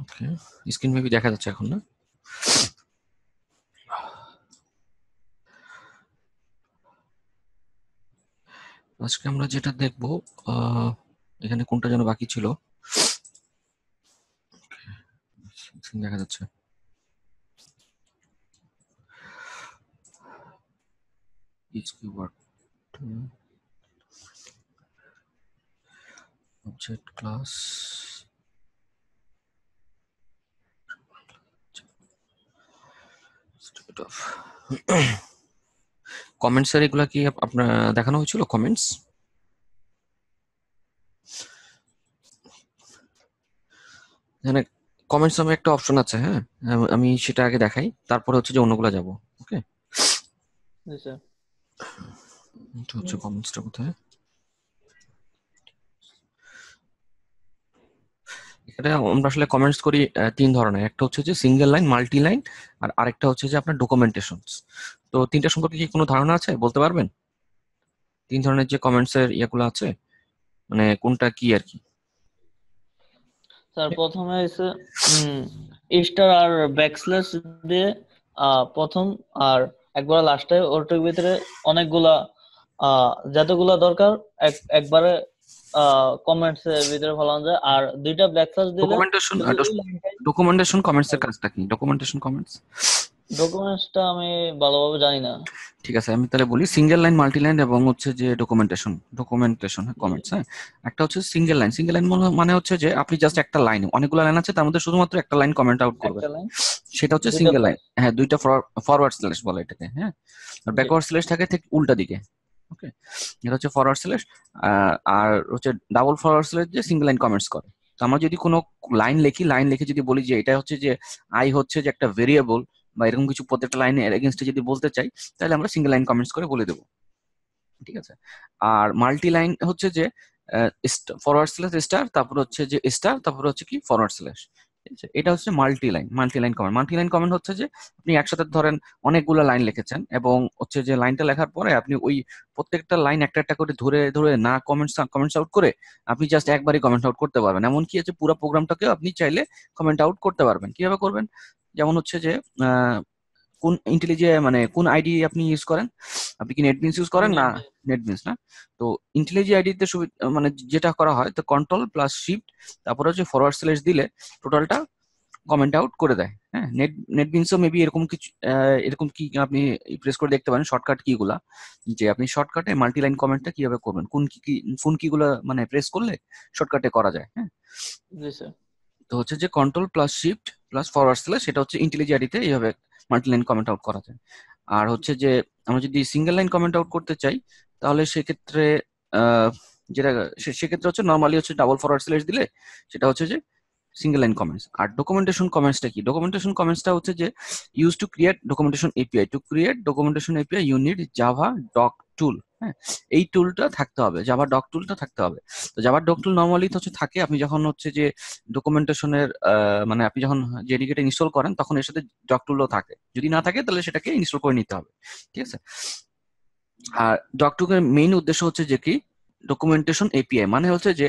ওকে, screen maybe দেখা যাচ্ছে এখন না? আজকে আমরা যেটা দেখবো, এখানে কোনটা যেন বাকি ছিল, দেখা যাচ্ছে। অবজেক্ট ক্লাস, কমেন্টস এর এগুলা কি আপনার দেখানো হয়েছিল? কমেন্টস, এখানে কমেন্টস নামে একটা অপশন আছে। হ্যাঁ, আমি সেটা আগে দেখাই, তারপরে হচ্ছে যে অন্যগুলা যাব। ওকে, জি স্যার। এটা হচ্ছে কমেন্টসটা কোথায়? এটা আমরা আসলে কমেন্টস করি তিন ধরনের। একটা হচ্ছে যে সিঙ্গেল লাইন, মাল্টি লাইন, আর আরেকটা হচ্ছে যে আপনার ডকুমেন্টেশন। তো তিনটা সম্পর্কে কি কোনো ধারণা আছে, বলতে পারবেন? তিন ধরনের যে কমেন্টস এর ইয়েগুলো আছে, মানে কোনটা কি আর কি? স্যার প্রথমে হচ্ছে স্টার আর ব্যাকস্ল্যাশ দিয়ে প্রথম, আর একবার লাস্টে ওটার ভিতরে অনেকগুলা যতগুলা দরকার একবারে কমেন্টস এর ভিতরে ফলানো যায়, আর দুইটা ব্যাকস্ল্যাশ দিলে ডকুমেন্টেশন, শুধু ওই লাইনটাই। ডকুমেন্টেশন কমেন্টস এর কাজটা কি? ডকুমেন্টেশন কমেন্টস, ডকুমেন্টসটা আমি ভালোভাবে জানি না। ঠিক আছে, আমি তাহলে বলি সিঙ্গেল লাইন, মাল্টি লাইন এবং হচ্ছে যে ডকুমেন্টেশন। ডকুমেন্টেশন জি কমেন্টস, হ্যাঁ। একটা হচ্ছে সিঙ্গেল লাইন। সিঙ্গেল লাইন মানে হচ্ছে যে আপনি জাস্ট একটা লাইন, অনেকগুলো লাইন আছে তার মধ্যে শুধুমাত্র একটা লাইন কমেন্ট আউট করবেন, একটা লাইন সেটা হচ্ছে দুইটা সিঙ্গেল লাইন। প্লাস। হ্যাঁ, দুইটা ফরওয়ার্ড স্ল্যাশ বলে এটাকে, হ্যাঁ। আর জি ব্যাকওয়ার্ড স্ল্যাশ থাকে ঠিক উল্টা দিকে। ওকে, এটা হচ্ছে ফরওয়ার্ড স্ল্যাশ। আর হচ্ছে ডাবল ফরওয়ার্ড স্ল্যাশ যে সিঙ্গেল লাইন কমেন্টস করে। তো আমরা যদি কোনো লাইন লিখি, লাইন লিখে যদি বলি যে এটা হচ্ছে যে আই হচ্ছে যে একটা ভেরিয়েবল বা এরকম কিছু প্রত্যেকটা লাইনের এগেনস্টে যদি বলতে চাই, তাহলে আমরা সিঙ্গেল লাইন কমেন্টস করে বলে দেবো। ঠিক আছে। আর মাল্টি লাইন হচ্ছে যে ফরওয়ার্ড স্ল্যাশ স্টার, তারপর হচ্ছে যে স্টার, তারপর হচ্ছে কি ফরওয়ার্ড স্ল্যাশ। ঠিক আছে, এটা হচ্ছে multi line. Multi line comment, multi line comment হচ্ছে যে আপনি একসাথে ধরেন অনেকগুলো লাইন লিখেছেন, এবং হচ্ছে যে লাইনটা লেখার পরে আপনি ওই প্রত্যেকটা লাইন একটা একটা করে ধরে ধরে না কমেন্টস আউট করে আপনি জাস্ট একবারই কমেন্ট আউট করতে পারবেন। এমনকি হচ্ছে পুরো প্রোগ্রামটাকেও আপনি চাইলে কমেন্ট আউট করতে পারবেন। কিভাবে করবেন? যেমন হচ্ছে যে কোন ইন্টেলিজে মানে কোন আইডি আপনি ইউজ করেন? আপনি কি নেটবিনস ইউজ করেন না? নেটবিনস। নেটবিনস না? তো ইন্টেলিজে আইডিতে মানে যেটা করা হয়, তো কন্ট্রোল প্লাস শিফট তারপরে হচ্ছে ফরওয়ার্ড স্ল্যাশ দিলে টোটালটা কমেন্ট আউট করে দেয়। হ্যাঁ, নেটবিনসও মেবি এরকম কিছু, এরকম কি আপনি প্রেস করে দেখতে পারেন শর্টকাট কি গুলা, যে আপনি শর্টকাটে মাল্টি লাইন কমেন্টটা কিভাবে করবেন, কোন কি গুলা মানে প্রেস করলে শর্টকাটে করা যায়। হ্যাঁ, জি স্যার। তো হচ্ছে যে control plus shift plus forward slash, সেটা হচ্ছে ইন্টেলিজেন্টতে এইভাবে মাল্টি লাইন কমেন্ট আউট করা যায়। আর হচ্ছে যে আমরা যদি সিঙ্গেল লাইন কমেন্ট আউট করতে চাই, তাহলে সেক্ষেত্রে আহ, যেটা সেক্ষেত্রে হচ্ছে নর্মালি হচ্ছে ডাবল ফরওয়ার্ড স্ল্যাশ দিলে সেটা হচ্ছে যে সিঙ্গেল লাইন কমেন্টস। আর ডকুমেন্টেশন কমেন্টসটা কি? ডকুমেন্টেশন কমেন্টসটা হচ্ছে যে use to create documentation API. To create documentation API you need Java doc tool. হ্যাঁ, এই টুলটা থাকতে হবে, জাভা ডক টুলটা থাকতে হবে। তো জাভা ডক টুল নর্মালি হচ্ছে থাকে আপনি যখন হচ্ছে যে ডকুমেন্টেশনের মানে আপনি যখন জেডিকেটা ইনস্টল করেন তখন এর সাথে ডক টুলও থাকে। যদি না থাকে তাহলে সেটাকে ইনস্টল করে নিতে হবে। ঠিক আছে। আর ডক টুলের মেইন উদ্দেশ্য হচ্ছে যে কি, ডকুমেন্টেশন এপিআই মানে হচ্ছে যে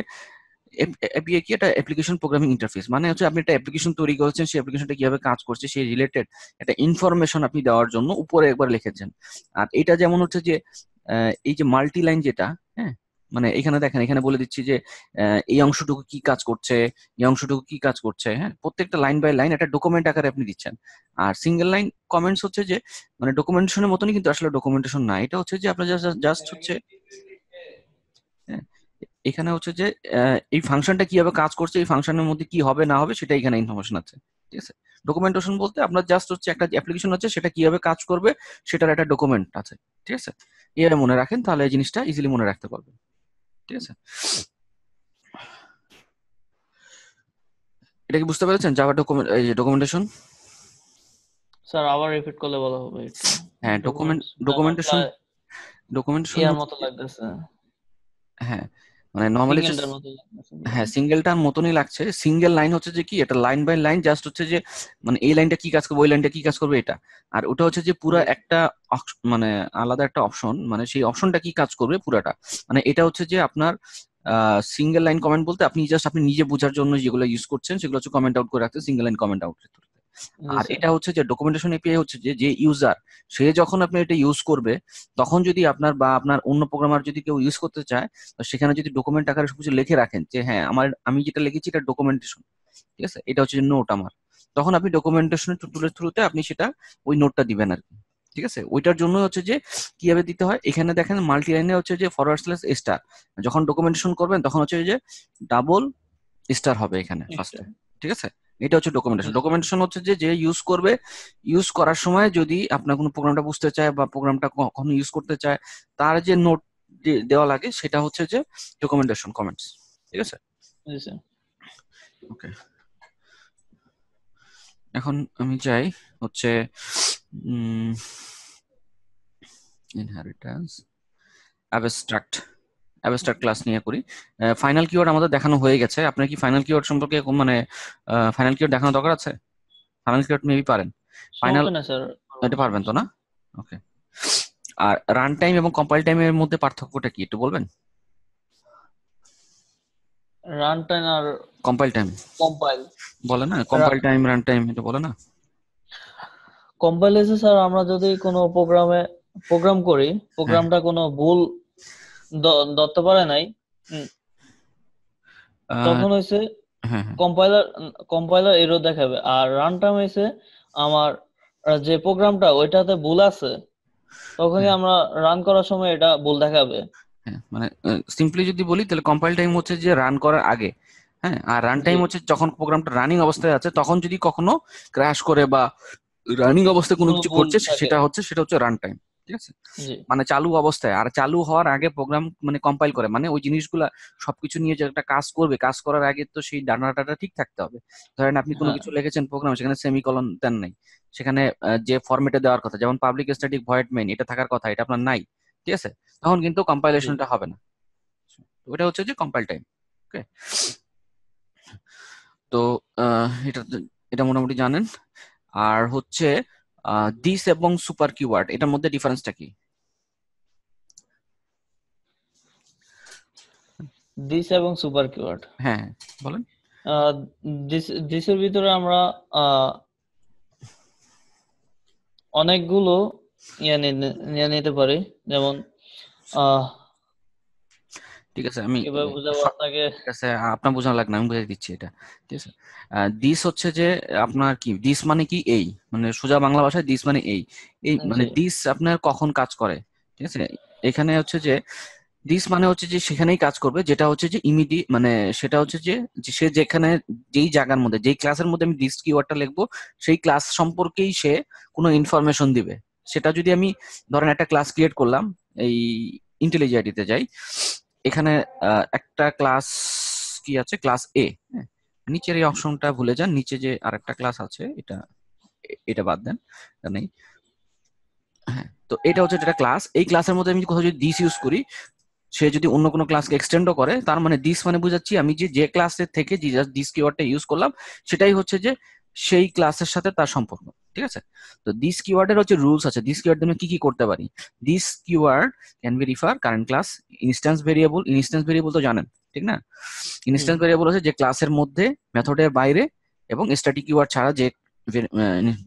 এপিআই কি, একটা অ্যাপ্লিকেশন প্রোগ্রামিং ইন্টারফেস। মানে হচ্ছে আপনি একটা অ্যাপ্লিকেশন তৈরি করেছেন, সেই অ্যাপ্লিকেশনটা কিভাবে কাজ করছে সেই রিলেটেড একটা ইনফরমেশন আপনি দেওয়ার জন্য উপরে একবার লিখেছেন। আর এটা যেমন হচ্ছে যে এই যে মাল্টি লাইন যেটা, হ্যাঁ, মানে এখানে দেখেন, এখানে বলে দিচ্ছি যে এই অংশটুকু কি কাজ করছে, এই অংশটুকু কি কাজ করছে। হ্যাঁ, প্রত্যেকটা লাইন বাই লাইন একটা ডকুমেন্ট আকারে আপনি দিচ্ছেন। আর সিঙ্গেল লাইন কমেন্টস হচ্ছে যে মানে ডকুমেন্টেশনের মতনই, কিন্তু আসলে ডকুমেন্টেশন না, এটা হচ্ছে যে আপনার জাস্ট জাস্ট হচ্ছে, হ্যাঁ, এখানে হচ্ছে যে এই ফাংশনটা কিভাবে কাজ করছে, এই ফাংশনের মধ্যে কি হবে না হবে সেটা এখানে ইনফরমেশন আছে। ঠিক আছে। ডকুমেন্টেশন বলতে আপনার জাস্ট হচ্ছে একটা অ্যাপ্লিকেশন আছে, সেটা কিভাবে কাজ করবে সেটার একটা ডকুমেন্ট আছে। ঠিক আছে, এভাবে মনে রাখেন, তাহলে এই জিনিসটা ইজিলি মনে রাখতে পারবেন। ঠিক আছে, এটা কি বুঝতে পেরেছেন জাভা ডকুমেন্ট, এই যে ডকুমেন্টেশন? স্যার আবার রিপিট করলে ভালো হবে একটু। হ্যাঁ, ডকুমেন্টস ডকুমেন্টেশন, ডকুমেন্টেশন ইয়ার হচ্ছে, মতো লাগতেছে, হ্যাঁ, মানে নর্মালি হচ্ছে, সিঙ্গেলটার মতো লাগতেছে পুরো। হ্যাঁ সিঙ্গেলটার মতনই লাগছে। সিঙ্গেল লাইন হচ্ছে যে কি, এটা লাইন বাই লাইন জাস্ট হচ্ছে যে মানে এই লাইনটা কি কাজ করবে, ওই লাইনটা কি কাজ করবে এটা। আর ওটা হচ্ছে যে পুরো জি একটা মানে আলাদা একটা অপশন, মানে সেই অপশনটা কি কাজ করবে পুরাটা। মানে এটা হচ্ছে যে আপনার সিঙ্গেল লাইন কমেন্ট বলতে আপনি জাস্ট আপনি নিজে বোঝার জন্য যেগুলো ইউজ করছেন সেগুলো হচ্ছে কমেন্ট আউট করে রাখতে সিঙ্গেল লাইন কমেন্ট আউট। জি আর স্যার। এটা হচ্ছে যে ডকুমেন্টেশন এপিআই হচ্ছে যে যে ইউজার সে যখন আপনি এটা ইউজ করবে তখন যদি আপনার বা আপনার অন্য প্রোগ্রামার যদি কেউ ইউজ করতে চায়, তো সেখানে যদি ডকুমেন্ট আকারে সবকিছু লিখে রাখেন যে হ্যাঁ আমি যেটা লিখেছি এটা ডকুমেন্টেশন, ঠিক আছে, এটা হচ্ছে যে নোট আমার, তখন আপনি ডকুমেন্টেশনের টুলের থ্রুতে আপনি সেটা ওই নোটটা দিবেন আর কি। ঠিক আছে, ওইটার জন্য হচ্ছে যে কিভাবে দিতে হয়, এখানে দেখেন মাল্টি লাইনে হচ্ছে যে ফরওয়ার্ড স্ল্যাশ স্টার, যখন ডকুমেন্টেশন করবেন তখন হচ্ছে যে ডাবল স্টার হবে এখানে একটা। ফার্স্টে। ঠিক আছে, এটা হচ্ছে জি ডকুমেন্টেশন। স্যার। ডকুমেন্টেশন হচ্ছে যে যে ইউজ করবে, ইউজ করার সময় যদি আপনার কোনো প্রোগ্রামটা বুঝতে চায় বা প্রোগ্রামটা কখনো ইউজ করতে চায়, তার যে নোট দেওয়া লাগে সেটা হচ্ছে যে ডকুমেন্টেশন কমেন্টস। ঠিক আছে, জি স্যার। ওকে। এখন আমি চাই হচ্ছে ইনহেরিটেন্স অ্যাবস্ট্রাক্ট অ্যাবস্ট্রাক্ট ক্লাস নিয়ে করি। ফাইনাল কিওয়ার্ড আমাদের দেখানো হয়ে গেছে, আপনার কি ফাইনাল কিওয়ার্ড সম্পর্কে মানে ফাইনাল কিওয়ার্ড দেখানো দরকার আছে? ফাইনাল কিওয়ার্ড মেবি পারেন, ফাইনাল সমস্যা না স্যার। এটা পারবেন তো না? ওকে। আর রান টাইম এবং কম্পাইল টাইমের মধ্যে পার্থক্যটা কি একটু বলবেন? রান টাইম আর কম্পাইল টাইম কম্পাইল। বলে না, কম্পাইল টাইম রান টাইম এটা বলে না? কম্পাইলেশন স্যার, আমরা যদি কোনো প্রোগ্রাম করি, হ্যাঁ প্রোগ্রামটা কোনো ভুল ধরতে পারে নাই, উম, আহ, তখন হয়েছে হ্যাঁ হ্যাঁ কম্পাইলার কম্পাইলার এরর দেখাবে। আর রান টাইম হয়েছে আমার যে প্রোগ্রামটা ওইটাতে ভুল আছে, তখনই হ্যাঁ আমরা রান করার সময় এটা ভুল দেখাবে। হ্যাঁ, মানে সিম্পলি যদি বলি তাহলে কম্পাইল টাইম হচ্ছে যে রান করার আগে, হ্যাঁ, আর রান জি টাইম হচ্ছে যখন প্রোগ্রামটা রানিং অবস্থায় আছে তখন যদি কখনো ক্র্যাশ করে বা রানিং অবস্থায় কোনো কোনো কিছু ভুল করছে থাকে। সেটা হচ্ছে রান টাইম। ঠিক আছে, জি মানে চালু অবস্থায়, আর চালু হওয়ার আগে প্রোগ্রাম মানে কম্পাইল করে মানে ওই জিনিসগুলা সবকিছু নিয়ে যে একটা কাজ করবে, কাজ করার আগে তো সেই ডাটাটা ঠিক থাকতে হবে। ধরেন আপনি কোনো হ্যাঁ। কিছু লিখেছেন প্রোগ্রাম, সেখানে সেমিকলন দেন নাই, সেখানে যে ফরম্যাটে দেওয়ার কথা যেমন পাবলিক স্ট্যাটিক ভয়েড মেইন এটা থাকার কথা এটা আপনার নাই, ঠিক আছে, তখন কিন্তু জি কম্পাইলেশনটা হবে না। তো ওটা হচ্ছে যে কম্পাইল টাইম। ওকে, তো এটা এটা মোটামুটি জানেন। আর হচ্ছে দিস এবং সুপার কিওয়ার্ড এটার মধ্যে ডিফারেন্সটা কি? দিস এবং সুপার কিওয়ার্ড। হ্যাঁ হ্যাঁ, বলেন। দিসের ভিতরে আমরা আহ, অনেকগুলো নিয়ে নিতে পারি, যেমন আহ ঠিক আছে, আমি কিভাবে বুঝাবো আপনাকে। ঠিক আছে, আপনার বোঝানো লাগবে না, আমি বুঝিয়ে দিচ্ছি এটা। ঠিক আছে, দিস হচ্ছে যে আপনার কি, দিস মানে কি এই, মানে সোজা বাংলা ভাষায় দিস মানে এই, এই মানে জি দিস আপনার কখন কাজ করে। ঠিক আছে, এখানে হচ্ছে যে দিস মানে হচ্ছে যে সেখানেই কাজ করবে যেটা হচ্ছে যে ইমিডিয়েট, মানে সেটা হচ্ছে যে যে সে যেখানে যেই জায়গার মধ্যে যেই ক্লাসের মধ্যে আমি দিস কিওয়ার্ডটা লিখবো সেই ক্লাস সম্পর্কেই সে কোনো ইনফরমেশন দিবে। সেটা যদি আমি ধরেন একটা ক্লাস ক্রিয়েট করলাম, এই ইন্টেলিজেন্ট আইডিতে যাই, এখানে একটা ক্লাস কি আছে, ক্লাস এ, নিচের এই অপশনটা ভুলে যান, নিচে যে আরেকটা ক্লাস আছে এটা এটা বাদ দেন, এটা নেই। হ্যাঁ, তো এটা হচ্ছে একটা ক্লাস, এই ক্লাসের মধ্যে আমি কোথাও যদি দিস ইউজ করি, সে যদি অন্য কোনো ক্লাসকে এক্সটেন্ডও করে, তার মানে দিস মানে বুঝাচ্ছি আমি যে যে ক্লাসের থেকে যে দিস কিওয়ার্ডটা ইউজ করলাম সেটাই হচ্ছে যে সেই ক্লাসের সাথে তার সম্পর্ক। ঠিক আছে, তো দিস কিওয়ার্ডের হচ্ছে রুলস আছে, দিস কিওয়ার্ড আমি কি কি করতে পারি। This keyword can be refer current class, instance variable তো জানেন, ঠিক না? হুম। ইনস্ট্যান্স ভেরিয়েবল হচ্ছে যে ক্লাসের মধ্যে মেথডের বাইরে এবং স্ট্যাটিক কিওয়ার্ড ছাড়া যে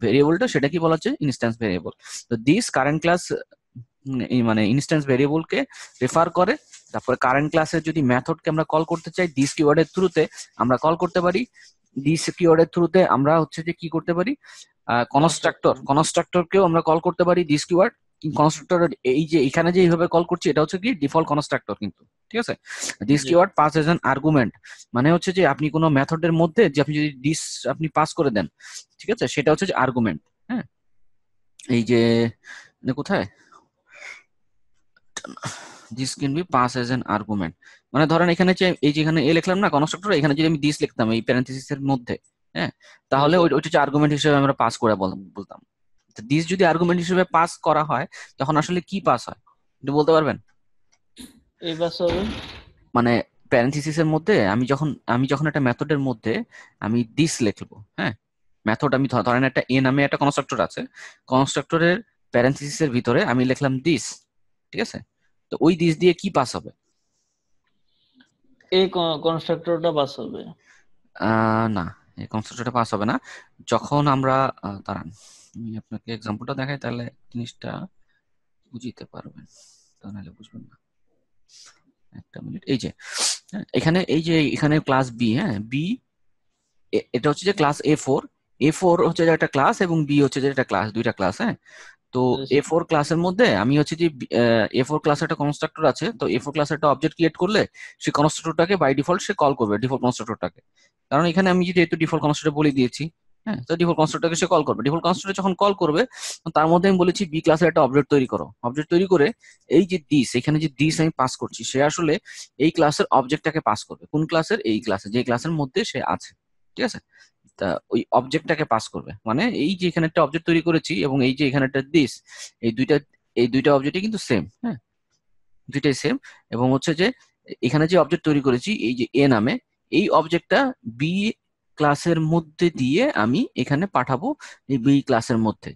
ভেরিয়েবলটা সেটা কি বলা হচ্ছে ইনস্ট্যান্স ভেরিয়েবল। তো দিস কারেন্ট ক্লাস মানে ইনস্ট্যান্স ভেরিয়েবলকে রেফার করে। তারপরে কারেন্ট ক্লাসের যদি মেথডকে আমরা কল করতে চাই দিস কিওয়ার্ডের থ্রুতে আমরা কল করতে পারি। দিস কিওয়ার্ডের থ্রুতে আমরা হচ্ছে যে কি করতে পারি, কনস্ট্রাক্টর। কনস্ট্রাক্টরকেও আমরা কল করতে পারি দিস কিওয়ার্ড। কনস্ট্রাক্টর এই যে এখানে যে এইভাবে কল করছি এটা হচ্ছে কি ডিফল্ট কনস্ট্রাক্টর কিন্তু। ঠিক আছে, this G keyword pass as an argument, মানে হচ্ছে যে আপনি কোনো মেথডের মধ্যে যে আপনি যদি দিস আপনি পাস করে দেন, ঠিক আছে, সেটা হচ্ছে যে আর্গুমেন্ট। হ্যাঁ, এই যে কোথায় this can B pass age N argument, মানে ধরেন এখানে যে এই যেখানে এ লিখলাম না কনস্ট্রাক্টর, এখানে যদি আমি দিস লিখতাম এই প্যারেন্থেসিস এর মধ্যে, হ্যাঁ, জি তাহলে স্যার। ওইটা হচ্ছে আর্গুমেন্ট হিসেবে আমরা পাস করে বলতাম। দিস যদি আর্গুমেন্ট হিসেবে পাস করা হয় তখন আসলে কি পাস হয় একটু বলতে পারবেন? এই পাস হবে। মানে প্যারেন্থেসিস এর মধ্যে আমি যখন একটা মেথডের মধ্যে আমি দিস লিখবো, হ্যাঁ, মেথড আমি ধরেন একটা এ নামে একটা কনস্ট্রাক্টর আছে, কনস্ট্রাক্টরের প্যারেন্থেসিস এর ভিতরে আমি লিখলাম দিস, ঠিক আছে, তো ওই দিস দিয়ে কি পাস হবে? এই কনস্ট্রাক্টরটা পাস হবে। না, এই কনসেপ্টটা পাস হবে না। যখন আমরা দাঁড়ান, আমি আপনাকে এক্সাম্পলটা দেখাই, তাহলে জিনিসটা বুঝতে পারবেন, তা নাহলে বুঝবেন না। একটা মিনিট, এই যে এখানে, এই যে এখানে ক্লাস বি, হ্যাঁ বি, এটা হচ্ছে যে ক্লাস A4। A4 হচ্ছে যে একটা ক্লাস এবং বি হচ্ছে যে একটা ক্লাস, দুইটা ক্লাস, হ্যাঁ। তো A4 ক্লাসের মধ্যে আমি হচ্ছে যে A4 ক্লাসের একটা কনস্ট্রাক্টর আছে, তো A4 ক্লাসের একটা অবজেক্ট ক্রিয়েট করলে সেই কনস্ট্রাক্টরটাকে বাই ডিফল্ট সে কল করবে, ডিফল্ট কনস্ট্রাক্টরটাকে। কারণ এখানে আমি যেহেতু ডিফল্ট কনস্ট্রাক্টর বলে দিয়েছি, হ্যাঁ, তো ডিফল্ট কনস্ট্রাক্টরকে সে কল করবে। ডিফল্ট কনস্ট্রাক্টর যখন কল করবে, তার মধ্যে আমি বলেছি বি ক্লাসের একটা অবজেক্ট তৈরি করো। অবজেক্ট তৈরি করে এই যে দিস, এখানে যে দিস আমি পাস করছি, সে আসলে এই ক্লাসের অবজেক্টটাকে পাস করবে। কোন ক্লাসের? এই ক্লাসে, যে ক্লাসের মধ্যে সে আছে, ঠিক আছে। তা ওই অবজেক্টটাকে পাস করবে, মানে এই যে এখানে একটা অবজেক্ট তৈরি করেছি এবং এই যে এখানে একটা দিস, এই দুইটা, এই দুইটা অবজেক্টই কিন্তু সেম, হ্যাঁ, দুইটাই সেম। এবং হচ্ছে যে এখানে যে অবজেক্ট তৈরি করেছি এই যে এ নামে, এই অবজেক্টটা বি ক্লাসের মধ্যে দিয়ে আমি এখানে পাঠাবো, এই বি ক্লাসের মধ্যে।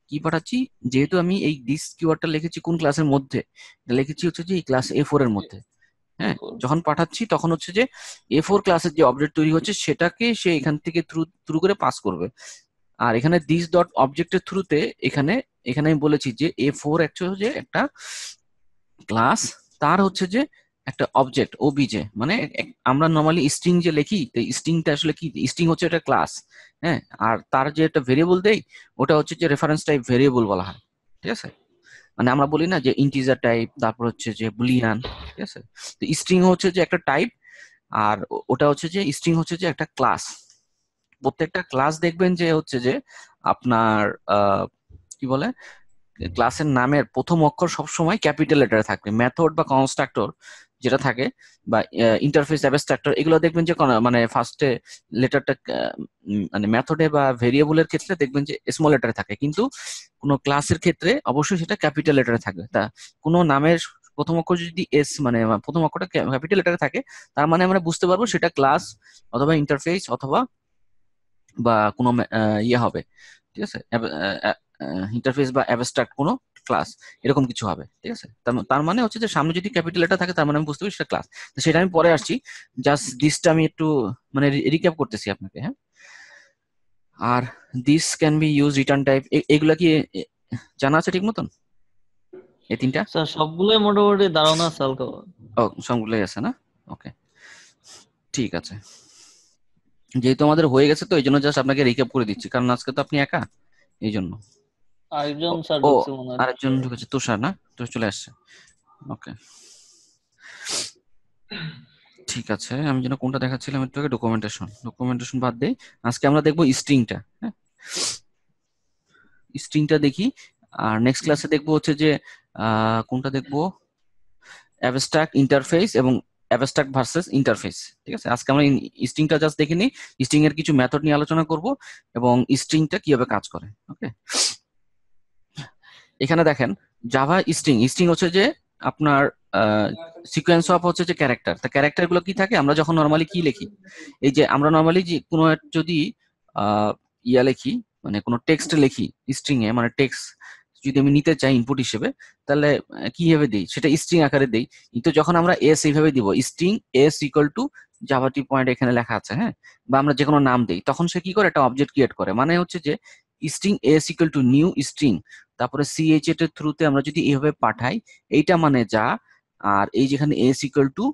কি পাঠাচ্ছি? যেহেতু আমি এই দিস কিওয়ার্ডটা লিখেছি কোন ক্লাসের মধ্যে, এটা লিখেছি হচ্ছে যে এই ক্লাস A4 এর মধ্যে, হ্যাঁ। A4। যখন পাঠাচ্ছি তখন হচ্ছে যে A4 ক্লাসের যে অবজেক্ট তৈরি হচ্ছে সেটাকে সে এখান থেকে থ্রু থ্রু করে পাস করবে। আর এখানে দিস ডট অবজেক্টের থ্রুতে এখানে, এখানে আমি বলেছি যে A4 অ্যাকচুয়ালি যে একটা ক্লাস, তার হচ্ছে যে একটা অবজেক্ট ওবিজে, মানে আমরা নর্মালি স্ট্রিং যে লিখি, স্ট্রিংটা আসলে কি? স্ট্রিং হচ্ছে একটা ক্লাস, হ্যাঁ। আর তার যে একটা ভেরিয়েবল দেই, ওটা হচ্ছে যে রেফারেন্স টাইপ ভেরিয়েবল বলা হয়, ঠিক আছে। মানে আমরা বলি না যে ইন্টিজার টাইপ, তারপর হচ্ছে যে বুলিয়ান, ঠিক আছে। তো স্ট্রিং হচ্ছে যে একটা টাইপ, আর ওটা হচ্ছে যে স্ট্রিং হচ্ছে যে একটা ক্লাস। প্রত্যেকটা ক্লাস দেখবেন যে হচ্ছে যে আপনার কি বলে, ক্লাসের নামের প্রথম অক্ষর সবসময় ক্যাপিটাল লেটারে থাকবে। মেথড বা কনস্ট্রাক্টর যেটা থাকে, বা ইন্টারফেস অ্যাবস্ট্রাক্টর, এগুলো দেখবেন যে মানে ফার্স্টে লেটারটা, মানে মেথডে বা ভেরিয়েবলের ক্ষেত্রে দেখবেন যে স্মল লেটারে থাকে, কিন্তু কোনো ক্লাসের ক্ষেত্রে অবশ্যই সেটা ক্যাপিটাল লেটারে থাকবে। তা কোনো নামের প্রথম অক্ষর যদি এস, মানে প্রথম অক্ষরটা ক্যাপিটাল লেটারে থাকে, তার মানে আমরা বুঝতে পারবো সেটা ক্লাস অথবা ইন্টারফেস অথবা বা কোনো ইয়ে হবে, ঠিক আছে, ইন্টারফেস বা অ্যাবস্ট্রাক্ট কোনো ক্লাস, এরকম কিছু হবে, ঠিক আছে। তার মানে হচ্ছে যে সামনে যদি ক্যাপিটাল লেটার থাকে, তার মানে আমি বুঝতে পারি সেটা ক্লাস। তো সেটা আমি পরে আসছি, জাস্ট দিসটা আমি একটু মানে রিক্যাপ করতেছি আপনাকে, হ্যাঁ। আর this can be use, return type, এগুলা কি জানা আছে ঠিক মতন? এই তিনটা? স্যার সবগুলোই মোটামুটি ধারণা আছে হালকা। ও, সবগুলোই আছে না? ওকে, ঠিক আছে। যেহেতু আমাদের হয়ে গেছে, তো এই জন্য জাস্ট আপনাকে রিক্যাপ করে দিচ্ছি, কারণ আজকে তো আপনি একা, এই জন্য। আরেকজন ও, স্যার ও, ঢুকছে মনে হয়। আরেকজন ঢুকেছে, তুষার না? তো চলে আসছে, ওকে, ঠিক আছে। আমি যেন কোনটা দেখাচ্ছিলাম একটু আগে, ডকুমেন্টেশন। ডকুমেন্টেশন বাদ দেই, আজকে আমরা দেখবো স্ট্রিংটা, হ্যাঁ, স্ট্রিংটা দেখি। আর নেক্সট ক্লাসে দেখবো হচ্ছে যে কোনটা দেখবো, অ্যাবস্ট্রাক্ট ইন্টারফেস এবং অ্যাবস্ট্রাক্ট ভার্সেস ইন্টারফেস, ঠিক আছে। আজকে আমরা স্ট্রিংটা জাস্ট দেখে নিই, স্ট্রিং এর কিছু মেথড নিয়ে আলোচনা করব এবং স্ট্রিংটা কিভাবে কাজ করে, ওকে। এখানে দেখেন, জাভা স্ট্রিং, স্ট্রিং হচ্ছে যে আপনার সিকোয়েন্স অফ হচ্ছে যে ক্যারেক্টার। তা ক্যারেক্টার গুলো কি থাকে? আমরা যখন নর্মালি কি লিখি, এই যে আমরা নর্মালি যে কোনো যদি আহ, ইয়া লিখি, মানে কোনো টেক্সট লিখি স্ট্রিং এ, মানে টেক্সট যদি আমি নিতে চাই ইনপুট হিসেবে, তাহলে কিভাবে দিই? সেটা স্ট্রিং আকারে দেই। কিন্তু যখন আমরা এস এইভাবে দিব, string S equal two Java point এখানে লেখা আছে, হ্যাঁ, বা আমরা যে কোনো নাম দিই, তখন সে কি করে? একটা অবজেক্ট ক্রিয়েট করে। মানে হচ্ছে যে string S equal to new string, তারপরে CH এর থ্রুতে আমরা যদি এইভাবে পাঠাই, এইটা মানে যা। আর এই যেখানে এস ইকুয়াল টু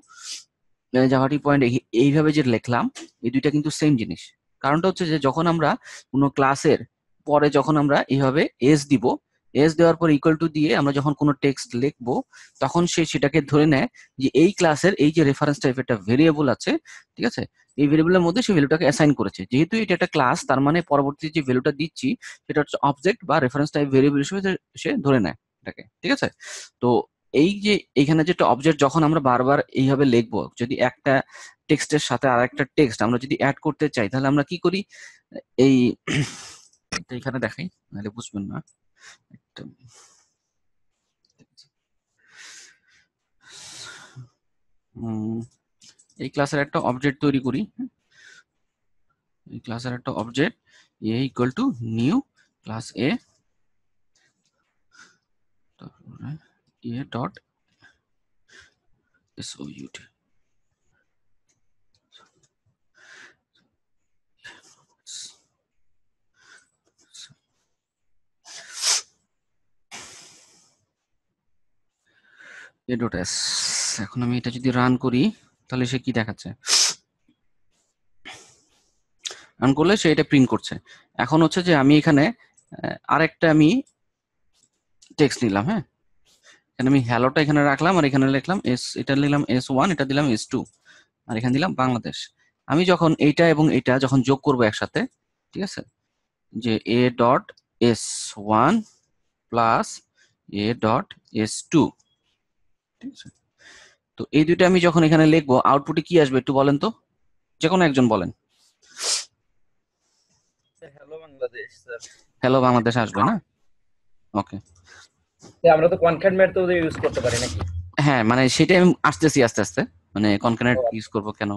জাভাটি পয়েন্ট এইভাবে যে লিখলাম, এই দুইটা কিন্তু সেম জিনিস। কারণটা হচ্ছে যে যখন আমরা কোনো ক্লাসের পরে যখন আমরা এইভাবে এস দিব, এস দেওয়ার পর ইকুয়াল টু দিয়ে আমরা যখন কোনো টেক্সট লিখবো, তখন সে সেটাকে ধরে নেয় যে এই ক্লাসের এই যে রেফারেন্স টাইপ একটা ভেরিয়েবল আছে, ঠিক আছে, এই ভেরিয়েবলের মধ্যে সে ভ্যালুটাকে অ্যাসাইন করেছে। যেহেতু এটা একটা ক্লাস, তার মানে পরবর্তী যে ভ্যালুটা দিচ্ছি সেটা হচ্ছে অবজেক্ট বা রেফারেন্স টাইপ ভেরিয়েবল হিসেবে সে ধরে নেয় এটাকে, ঠিক আছে। তো এই যে এখানে যেটা অবজেক্ট, যখন আমরা বারবার এইভাবে লিখবো, যদি একটা টেক্সটের সাথে আর একটা টেক্সট আমরা যদি অ্যাড করতে চাই, তাহলে আমরা কি করি? এই এটা এখানে দেখাই, নাহলে বুঝবেন না। একটা উম, এই ক্লাসের একটা অবজেক্ট তৈরি করি, এই ক্লাসের একটা object A equal to new class A, তারপরে A dot SOUT, A dot S. এখন আমি এটা যদি রান করি তাহলে সে কি দেখাচ্ছে, রান করলে সে এটা প্রিন্ট করছে। এখন হচ্ছে যে আমি এখানে আরেকটা আমি টেক্সট নিলাম, হ্যাঁ, এখানে আমি হ্যালোটা এখানে রাখলাম আর এখানে লিখলাম এস, এটা দিলাম S1, এটা দিলাম S2, আর এখানে দিলাম বাংলাদেশ। আমি যখন এইটা এবং এটা যখন যোগ করবো একসাথে, ঠিক আছে, যে A dot S1 plus A dot S2, ঠিক আছে, তো এই দুইটা আমি যখন এখানে লিখবো আউটপুটে কি আসবে একটু বলেন তো, যে কোনো একজন বলেন। Hello Bangladesh sir. Hello Bangladesh আসবে না? ওকে, আমরা তো কনক্যাটনেট তো ইউজ করতে পারি নাকি? হ্যাঁ মানে সেটাই আমি আসতেছি আস্তে আস্তে, মানে কনক্যাটেনেট ইউজ করব কেন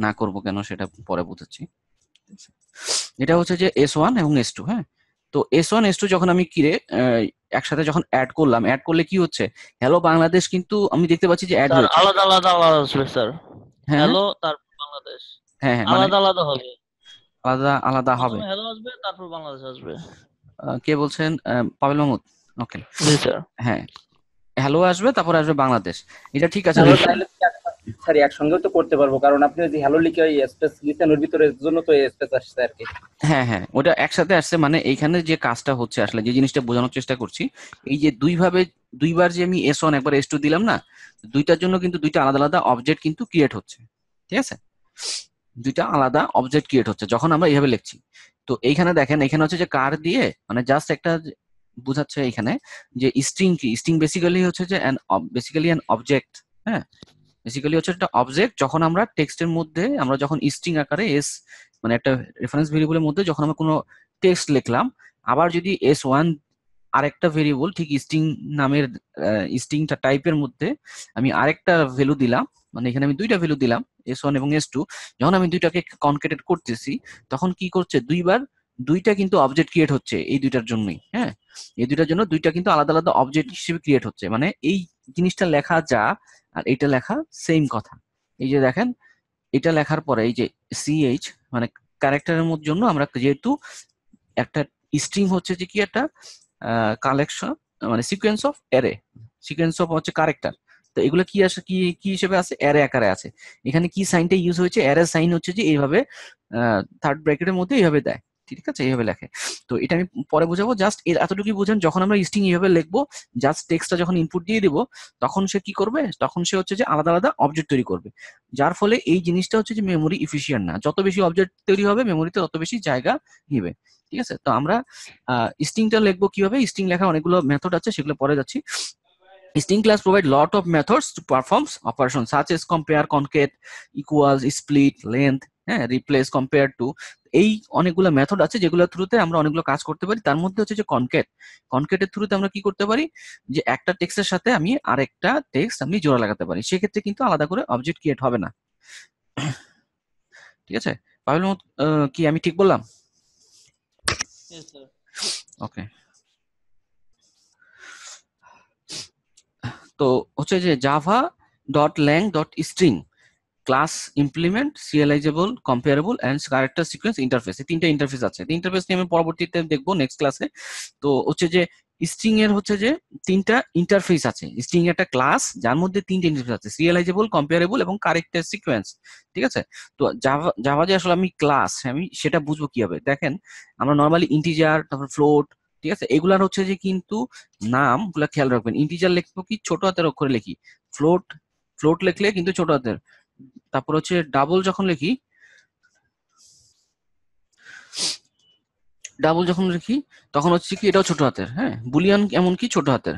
না করব কেন সেটা পরে বুঝাচ্ছি। এটা হচ্ছে যে S1 এবং S2, হ্যাঁ, তো S1 S2 যখন আমি কিরে একসাথে যখন অ্যাড করলাম, অ্যাড করলে কি হচ্ছে, হ্যালো বাংলাদেশ কিন্তু আমি দেখতে পাচ্ছি যে অ্যাড স্যার হয়েছে। আলাদা আলাদা আলাদা আসবে স্যার। হ্যাঁ হ্যাঁ হ্যালো তারপর বাংলাদেশ হ্যাঁ হ্যাঁ, মানে আলাদা আলাদা হবে। আলাদা আলাদা হবে। প্রথমে হ্যালো আসবে তারপর বাংলাদেশ আসবে। কে বলছেন? পাবেল মাহমুদ। ওকে, জি স্যার। হ্যাঁ, হ্যালো আসবে তারপর আসবে বাংলাদেশ, এটা ঠিক আছে। আমরা চাইলে স্যার একসঙ্গেও তো করতে পারবো, কারণ আপনি যদি হ্যালো লিখে ওই স্পেস লিখেন ওর ভিতরে, এর জন্য তো স্পেস আসছে আর কি। হ্যাঁ হ্যাঁ, ওটা একসাথে আসছে, মানে এইখানে যে কাজটা হচ্ছে আসলে যে জিনিসটা বোঝানোর চেষ্টা করছি, এই যে দুইবার যে আমি S1 একবার S2 দিলাম না, দুইটার জন্য কিন্তু দুইটা আলাদা আলাদা অবজেক্ট কিন্তু ক্রিয়েট হচ্ছে, ঠিক আছে, দুইটা আলাদা অবজেক্ট ক্রিয়েট হচ্ছে যখন আমরা এইভাবে লিখছি। তো এইখানে দেখেন, এখানে হচ্ছে যে কার দিয়ে মানে জাস্ট একটা বুঝাচ্ছে এখানে যে স্ট্রিং কি, স্ট্রিং বেসিক্যালি হচ্ছে যে বেসিক্যালি অ্যান অবজেক্ট, হ্যাঁ, বেসিক্যালি হচ্ছে একটা অবজেক্ট। যখন আমরা টেক্সটের মধ্যে আমরা যখন স্ট্রিং আকারে মানে একটা রেফারেন্স ভেরিয়েবলের মধ্যে যখন আমরা কোনো টেক্সট লিখলাম, আবার যদি S1 আরেকটা ভেরিয়েবল ঠিক স্ট্রিং নামের স্ট্রিংটা টাইপের মধ্যে আমি আরেকটা ভ্যালু দিলাম, মানে এখানে আমি দুইটা ভ্যালু দিলাম S1 এবং S2, যখন আমি দুইটাকে কনকেটেড করতেছি তখন কি করছে, দুইটা কিন্তু অবজেক্ট ক্রিয়েট হচ্ছে এই দুইটার জন্যই, হ্যাঁ, এই দুইটার জন্য দুইটা কিন্তু আলাদা আলাদা অবজেক্ট হিসেবে ক্রিয়েট হচ্ছে, মানে এই জিনিসটা লেখা যা আর এটা লেখা সেম কথা। এই যে দেখেন, এটা লেখার পরে এই যে CH মানে ক্যারেক্টারের মধ্যে জন্য আমরা যেহেতু একটা স্ট্রিং হচ্ছে যে কি একটা কালেকশন, মানে sequence of array, sequence of হচ্ছে ক্যারেক্টার, তো এগুলো কি আসে, কি কি হিসেবে আছে, অ্যারে আকারে আছে। এখানে কি সাইনটা ইউজ হয়েছে, অ্যারে সাইন হচ্ছে যে এইভাবে থার্ড ব্র্যাকেটের মধ্যে এইভাবে দেয়, ঠিক আছে, এইভাবে লেখে। তো এটা আমি পরে বোঝাবো, জাস্ট এতটুকুই বোঝেন, যখন আমরা স্ট্রিং এইভাবে লিখবো, জাস্ট টেক্সটটা যখন ইনপুট দিয়ে দিব তখন সে কি করবে, তখন সে হচ্ছে যে আলাদা আলাদা অবজেক্ট তৈরি করবে, যার ফলে এই জিনিসটা হচ্ছে যে মেমোরি ইফিসিয়েন্ট না, যত বেশি অবজেক্ট তৈরি হবে মেমোরিতে তত বেশি জায়গা নিবে, ঠিক আছে। তো আমরা স্ট্রিংটা লিখবো কিভাবে, স্ট্রিং লেখার অনেকগুলো মেথড আছে, সেগুলো পরে যাচ্ছি। String class provide lot of methods to perform operations such as compare, concat, equals, split, length, হ্যাঁ, replace, compare to, এই অনেকগুলো মেথড আছে যেগুলোর থ্রুতে আমরা অনেকগুলো কাজ করতে পারি। তার মধ্যে হচ্ছে যে কনকেটের থ্রুতে আমরা কি করতে পারি, যে একটা টেক্সটের সাথে আমি আরেকটা টেক্সট আমি জোড়া লাগাতে পারি, সেক্ষেত্রে কিন্তু আলাদা করে অবজেক্ট ক্রিয়েট হবে না, ঠিক আছে। পাবেল কি আমি ঠিক বললাম? Yes, sir. ওকে, তো হচ্ছে যে Java dot lang dot string class implement serializable comparable and character sequence interface, এই তিনটা ইন্টারফেস আছে। ইন্টারফেস নিয়ে আমি পরবর্তীতে দেখবো নেক্সট ক্লাসে। তো হচ্ছে যে স্ট্রিং এর হচ্ছে যে তিনটা ইন্টারফেস আছে, স্ট্রিং একটা ক্লাস যার মধ্যে তিনটা ইন্টারফেস আছে, সিরিয়ালাইজেবল, কম্পেয়ারেবল এবং ক্যারেক্টার সিকোয়েন্স, ঠিক আছে। তো জাভা জাভা যে আসলে আমি ক্লাস, আমি সেটা বুঝবো কিভাবে, দেখেন আমরা নর্মালি ইন্টিজার তারপর ফ্লোট, ঠিক আছে, এগুলার হচ্ছে যে কিন্তু নাম গুলা খেয়াল রাখবেন, ইন্টিজার লিখবো কি ছোট হাতের অক্ষরে লিখি, ফ্লোট ফ্লোট লিখলে কিন্তু ছোট হাতের, তারপর হচ্ছে ডাবল যখন লিখি তখন হচ্ছে কি এটাও ছোট হাতের, হ্যাঁ, বুলিয়ান এমনকি ছোট হাতের।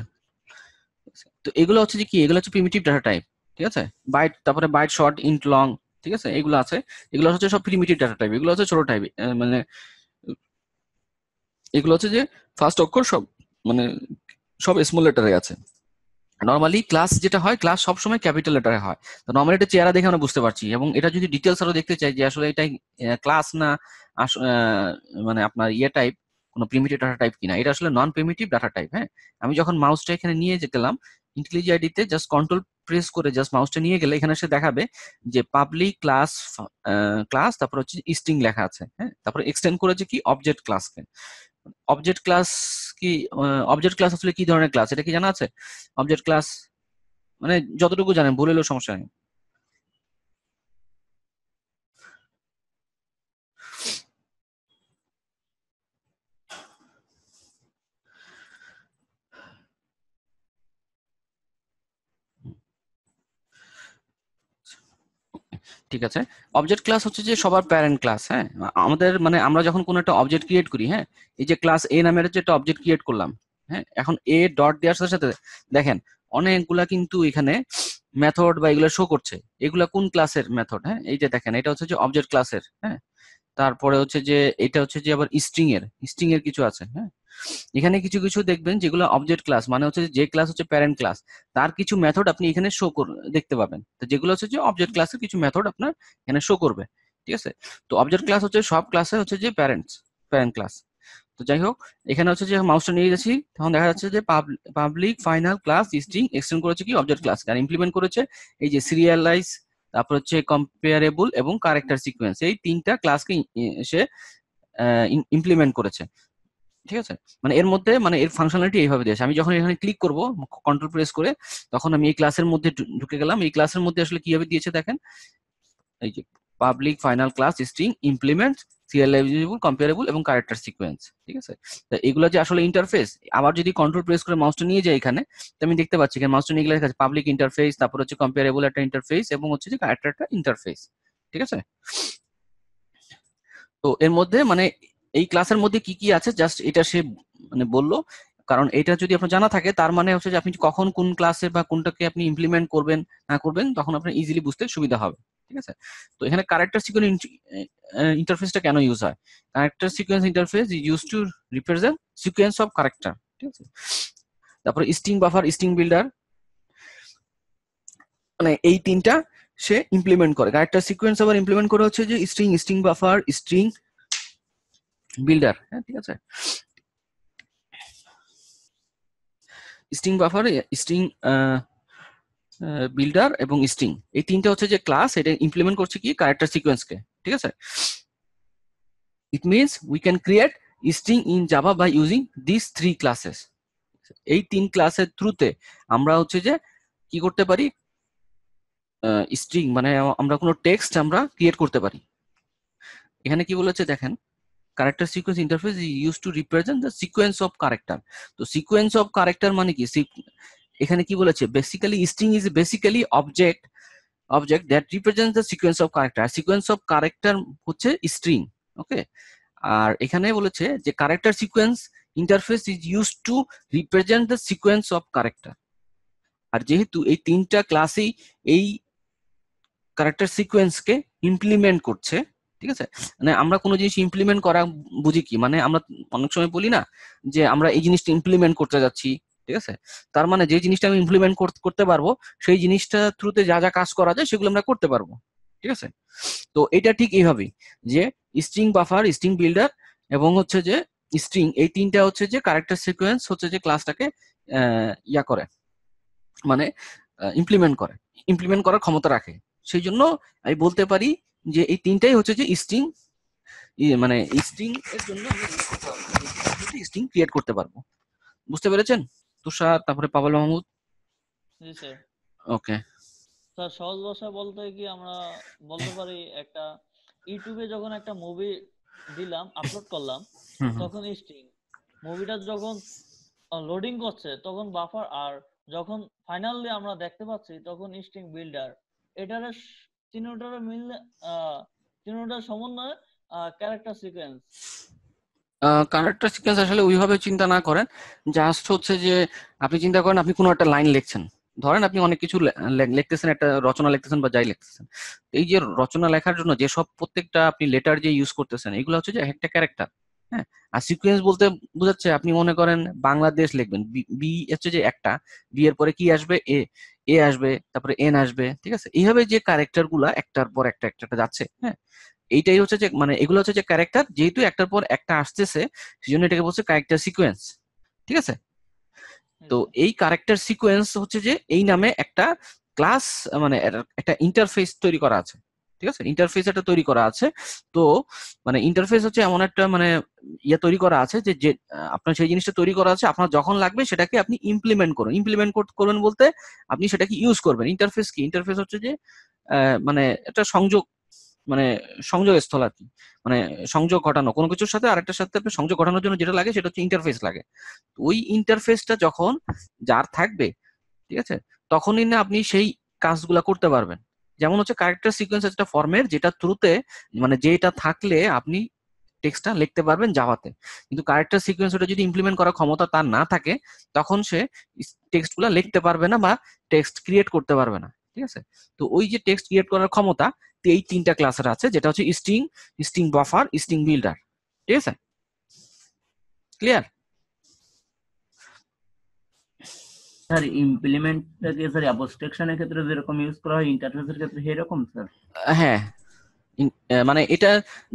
তো এগুলো হচ্ছে যে কি, এগুলো হচ্ছে প্রিমিটিভ ডাটা টাইপ, ঠিক আছে, বাইট, তারপরে বাইট, শর্ট, ইন্ট, লং, ঠিক আছে, এগুলো আছে, এগুলো হচ্ছে সব প্রিমিটিভ ডাটা টাইপ, এগুলো হচ্ছে ছোট টাইপ, মানে এগুলো হচ্ছে যে ফার্স্ট অক্ষর সব, মানে সব স্মল লেটারে আছে। নর্মালি ক্লাস যেটা হয়, ক্লাস সবসময় ক্যাপিটাল লেটারে হয়। তো নর্মালি এটা চেহারা দেখে আমরা বুঝতে পারছি, এবং এটা যদি ডিটেলস আরো দেখতে চাই যে আসলে এটাই ক্লাস না মানে আপনার ইয়ে টাইপ, কোনো প্রিমিটিভ ডাটা টাইপ কিনা, এটা আসলে নন প্রিমিটিভ ডাটা টাইপ, হ্যাঁ। আমি যখন মাউসটা এখানে নিয়ে গেলাম ইন্টেলিজি আইডিতে, জাস্ট কন্ট্রোল প্রেস করে জাস্ট মাউসটা নিয়ে গেলে এখানে সে দেখাবে যে পাবলিক ক্লাস, ক্লাস তারপর হচ্ছে স্ট্রিং লেখা আছে, হ্যাঁ, তারপর এক্সটেন্ড করেছে কি অবজেক্ট ক্লাসকে। অবজেক্ট ক্লাস কি, অবজেক্ট ক্লাস আসলে কি ধরনের ক্লাস এটা কি জানা আছে? অবজেক্ট ক্লাস মানে যতটুকু জানেন বলে এলেও সমস্যা নেই। ঠিক আছে, অবজেক্ট ক্লাস হচ্ছে যে সবার প্যারেন্ট ক্লাস। হ্যাঁ, আমাদের মানে আমরা যখন কোনো একটা অবজেক্ট ক্রিয়েট করি, হ্যাঁ, এই যে ক্লাস এ নামের যে একটা অবজেক্ট ক্রিয়েট করলাম, হ্যাঁ, এখন এ ডট দেওয়ার সাথে সাথে দেখেন অনেকগুলা কিন্তু এখানে মেথড বা এগুলো শো করছে। এগুলা কোন ক্লাসের মেথড? হ্যাঁ, এই যে দেখেন এটা হচ্ছে যে অবজেক্ট ক্লাসের। হ্যাঁ, তারপরে হচ্ছে যে এটা হচ্ছে যে আবার স্ট্রিং এর কিছু আছে। হ্যাঁ, এখানে কিছু কিছু দেখবেন যেগুলো অবজেক্ট ক্লাস, মানে হচ্ছে যে ক্লাস হচ্ছে প্যারেন্ট ক্লাস, তার কিছু মেথড আপনি এখানে শো দেখতে পাবেন। তো যেগুলো হচ্ছে যে অবজেক্ট ক্লাসের কিছু মেথড আপনার এখানে শো করবে। ঠিক আছে, তো অবজেক্ট ক্লাস হচ্ছে সব ক্লাসে হচ্ছে যে প্যারেন্ট ক্লাস। তো যাই হোক, এখানে হচ্ছে যে মাউসটা নিয়ে যাচ্ছি, তখন দেখা যাচ্ছে যে public final class string extend করেছে কি অবজেক্ট ক্লাস, আর ইমপ্লিমেন্ট করেছে এই যে সিরিয়ালাইজ, তারপর হচ্ছে কম্পেয়ারেবল এবং ক্যারেক্টার সিকোয়েন্স, এই তিনটা ক্লাসকে সে ইমপ্লিমেন্ট করেছে। ঠিক আছে, মানে এর মধ্যে মানে এর ফাংশনালিটি এইভাবে দিয়েছে। আমি যখন এখানে ক্লিক করব কন্ট্রোল প্রেস করে, তখন আমি এই ক্লাসের মধ্যে ঢুকে গেলাম। এই ক্লাসের মধ্যে আসলে কিভাবে দিয়েছে দেখেন, এই যে public final class string implement serializable comparable এবং ক্যারেক্টার সিকোয়েন্স। ঠিক আছে, তো এগুলো যে আসলে ইন্টারফেস, আবার যদি কন্ট্রোল প্রেস করে মাউসটা নিয়ে যাই এখানে, তো আমি দেখতে পাচ্ছি এখানে মাউসটা নিয়ে গেলে দেখা যাচ্ছে পাবলিক ইন্টারফেস, তারপর হচ্ছে কম্পেয়ারেবল একটা ইন্টারফেস এবং হচ্ছে যে ক্যারেক্টার একটা ইন্টারফেস। ঠিক আছে, তো এর মধ্যে মানে এই ক্লাসের মধ্যে কি কি আছে জাস্ট এটা সে মানে বললো। কারণ এটা যদি আপনার জানা থাকে তার মানে হচ্ছে যে আপনি কখন কোন ক্লাসে বা কোনটাকে আপনি ইমপ্লিমেন্ট করবেন না করবেন তখন আপনার ইজিলি বুঝতে সুবিধা হবে। ঠিক আছে, তো এখানে ক্যারেক্টার সিকোয়েন্স ইন্টারফেসটা কেন ইউজ হয়? Character sequence interface use to represent sequence of character. ঠিক আছে, তারপরে স্ট্রিং বাফার, স্ট্রিং বিল্ডার, মানে এই তিনটা সে ইমপ্লিমেন্ট করে। ক্যারেক্টার সিকোয়েন্স আবার ইমপ্লিমেন্ট করে হচ্ছে যে স্ট্রিং বাফার, স্ট্রিং বিল্ডার। হ্যাঁ, ঠিক আছে, স্ট্রিং বাফার, স্ট্রিং বিল্ডার এবং স্ট্রিং, এই তিনটা হচ্ছে যে ক্লাস, এটা ইমপ্লিমেন্ট করছে কি ক্যারেক্টার সিকোয়েন্সকে। ঠিক আছে, it means we can create string in Java by using this three classes. এই তিন ক্লাসের থ্রুতে আমরা হচ্ছে যে কি করতে পারি, স্ট্রিং মানে আমরা কোনো টেক্সট আমরা ক্রিয়েট করতে পারি। এখানে কি বলেছে দেখেন, character sequence interface is use to represent the sequence of character. তো সিকোয়েন্স অফ ক্যারেক্টার মানে কি, এখানে কি বলেছে, basically string is basically object that represents the sequence of character. Sequence of character হচ্ছে স্ট্রিং। ওকে, আর এখানে বলেছে যে character sequence interface is use to represent the sequence of character. আর যেহেতু এই তিনটা ক্লাসেই এই ক্যারেক্টার সিকোয়েন্সকে ইমপ্লিমেন্ট করছে, ঠিক আছে, মানে আমরা কোনো জিনিস ইমপ্লিমেন্ট করা বুঝি কি, মানে আমরা অনেক সময় বলি না যে আমরা এই জিনিসটা ইমপ্লিমেন্ট করতে যাচ্ছি। ঠিক আছে, তার মানে যে জিনিসটা আমি ইমপ্লিমেন্ট করতে পারবো সেই জিনিসটা থ্রুতে যা যা কাজ করা যায় সেগুলো আমরা করতে পারবো। ঠিক আছে, তো এটা ঠিক এইভাবেই যে স্ট্রিং বাফার, স্ট্রিং বিল্ডার এবং হচ্ছে যে স্ট্রিং, এই তিনটা হচ্ছে যে ক্যারেক্টার সিকোয়েন্স হচ্ছে যে ক্লাসটাকে ইয়া করে, মানে ইমপ্লিমেন্ট করার ক্ষমতা রাখে। সেই জন্য আমি বলতে পারি যে এই তিনটাই হচ্ছে যে স্ট্রিং, মানে স্ট্রিং এর জন্য স্ট্রিং ক্রিয়েট করতে পারবো। বুঝতে পেরেছেন তুষার, তারপরে পাবল মাহমুদ? জি স্যার। ওকে, স্যার সহজ ভাষায় বলতে কি আমরা বলতে পারি, একটা ইউটিউবে যখন একটা মুভি দিলাম, আপলোড করলাম, হুম হুম। তখন স্ট্রিং, মুভিটা যখন লোডিং করছে তখন বাফার, আর যখন ফাইনালি আমরা দেখতে পাচ্ছি তখন স্ট্রিং বিল্ডার। এটারে তিনটারে মিললে তিনটার সমন্বয়ে ক্যারেক্টার সিকোয়েন্স। ক্যারেক্টার সিকোয়েন্স আসলে ওইভাবে চিন্তা না করেন, জাস্ট হচ্ছে যে আপনি চিন্তা করেন আপনি কোনো একটা লাইন লিখছেন, ধরেন আপনি অনেক কিছু লিখতেছেন, একটা রচনা লিখতেছেন বা যাই লিখতেছেন, এই যে রচনা লেখার জন্য যে সব প্রত্যেকটা আপনি লেটার যে ইউজ করতেছেন এগুলো হচ্ছে যে একটা ক্যারেক্টার। হ্যাঁ, আর সিকোয়েন্স বলতে বোঝাচ্ছে আপনি মনে করেন বাংলাদেশ লিখবেন, বি হচ্ছে যে একটা, বি এর পরে কি আসবে, এ, এ আসবে, তারপরে এন আসবে। ঠিক আছে, এইভাবে যে ক্যারেক্টার গুলা একটার পর একটা একটা যাচ্ছে। হ্যাঁ, এইটাই হচ্ছে যে মানে এগুলো হচ্ছে যে ক্যারেক্টার, যেহেতু একটার পর একটা আসতেছে সেই জন্য এটাকে বলছে ক্যারেক্টার সিকোয়েন্স। ঠিক আছে, তো এই ক্যারেক্টার সিকোয়েন্স হচ্ছে যে এই নামে একটা ক্লাস, মানে একটা ইন্টারফেস তৈরি করা আছে। ঠিক আছে, ইন্টারফেস একটা তৈরি করা আছে। তো মানে ইন্টারফেস হচ্ছে এমন একটা মানে ইয়ে তৈরি করা আছে যে যে আপনার সেই জিনিসটা তৈরি করা আছে, আপনার যখন লাগবে সেটাকে আপনি ইমপ্লিমেন্ট করুন। ইমপ্লিমেন্ট করবেন বলতে আপনি সেটাকে ইউজ করবেন। ইন্টারফেস কি? ইন্টারফেস হচ্ছে যে মানে একটা সংযোগ, মানে সংযোগ স্থল আর কি, মানে সংযোগ ঘটানো কোনো কিছুর সাথে আরেকটার সাথে আপনি সংযোগ ঘটানোর জন্য যেটা লাগে সেটা হচ্ছে ইন্টারফেস লাগে। তো ওই ইন্টারফেসটা যখন যার থাকবে, ঠিক আছে, তখনই না আপনি সেই কাজগুলা করতে পারবেন। যেমন হচ্ছে ক্যারেক্টার সিকোয়েন্স একটা ফর্মের যেটা থ্রুতে মানে যেটা থাকলে আপনি টেক্সটটা লিখতে পারবেন জাভাতে। কিন্তু ক্যারেক্টার সিকোয়েন্স ওটা যদি ইমপ্লিমেন্ট করার ক্ষমতা তার না থাকে, তখন সে টেক্সট গুলা লিখতে পারবে না বা টেক্সট ক্রিয়েট করতে পারবে না। ঠিক আছে, তো ওই যে টেক্সট ক্রিয়েট করার ক্ষমতা এই 3টা ক্লাসের আছে, যেটা হচ্ছে string, string buffer, string builder. ঠিক আছে, ক্লিয়ার? স্যার ইমপ্লিমেন্টটাকে স্যার অ্যাবস্ট্রাকশনের ক্ষেত্রে যেরকম ইউজ করা হয় ইন্টারফেসের ক্ষেত্রে সেরকম স্যার? হ্যাঁ, মানে এটা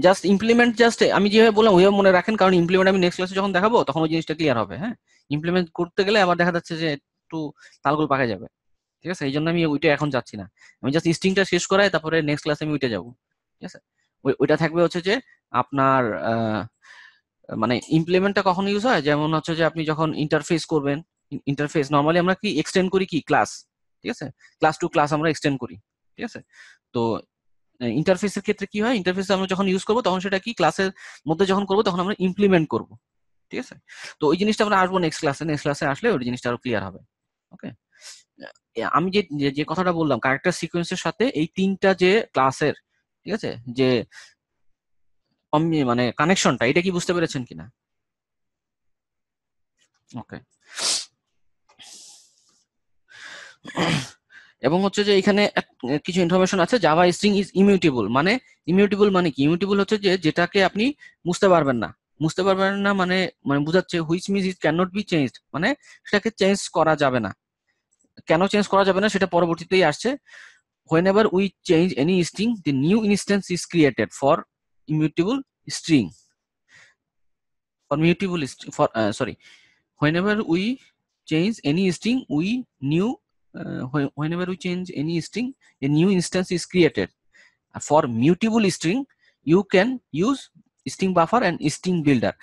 জাস্ট ইমপ্লিমেন্ট, জাস্ট আমি যেভাবে বললাম ওইভাবে মনে রাখেন, কারণ ইমপ্লিমেন্ট আমি নেক্সট ক্লাসে যখন দেখাবো তখন ওই জিনিসটা ক্লিয়ার হবে। হ্যাঁ, ইমপ্লিমেন্ট করতে গেলে আবার দেখা যাচ্ছে যে একটু তালগোল পাকা যাবে। ঠিক আছে, এই জন্য আমি ওইটা এখন যাচ্ছি না, আমি জাস্ট স্ট্রিংটা শেষ করাই, তারপরে নেক্সট ক্লাসে আমি ওইটা যাবো। ঠিক আছে, ওইটা থাকবে হচ্ছে যে আপনার মানে ইমপ্লিমেন্টটা কখন ইউজ হয়, যেমন হচ্ছে যে আপনি যখন ইন্টারফেস করবেন। ইন্টারফেস নর্মালি আমরা কি এক্সটেন্ড করি, কি ক্লাস, ঠিক আছে, ক্লাস টু ক্লাস আমরা এক্সটেন্ড করি। ঠিক আছে, তো ইন্টারফেসের ক্ষেত্রে কি হয়, ইন্টারফেস আমরা যখন ইউজ করবো তখন সেটা কি ক্লাসের মধ্যে যখন করবো তখন আমরা ইমপ্লিমেন্ট করব। ঠিক আছে, তো ওই জিনিসটা আমরা আসবো নেক্সট ক্লাসে। নেক্সট ক্লাসে আসলে ওই জিনিসটা আরো ক্লিয়ার হবে। ওকে, আমি যে যে যে কথাটা বললাম ক্যারেক্টার সিকোয়েন্সের সাথে এই 3টা যে ক্লাসের, ঠিক আছে, যে মানে কানেকশনটা, এটা কি বুঝতে পেরেছেন কিনা? ওকে, এবং হচ্ছে যে এখানে কিছু ইনফরমেশন আছে, জাভা স্ট্রিং ইজ ইমিউটেবল। মানে ইমিউটেবল মানে কি? ইমিউটেবল হচ্ছে যে যেটাকে আপনি মুছতে পারবেন না। মুছতে পারবেন না মানে মানে বোঝাচ্ছে which means it can not be changed, মানে সেটাকে চেঞ্জ করা যাবে না। কেন চেঞ্জ করা যাবে না সেটা পরবর্তীতেই আসছে। whenever we change any string the new instance is created for immutable string, for mutable for sorry, whenever we change any string we new whenever we change any string a new instance is created. For mutable string you can use string buffer and string builder.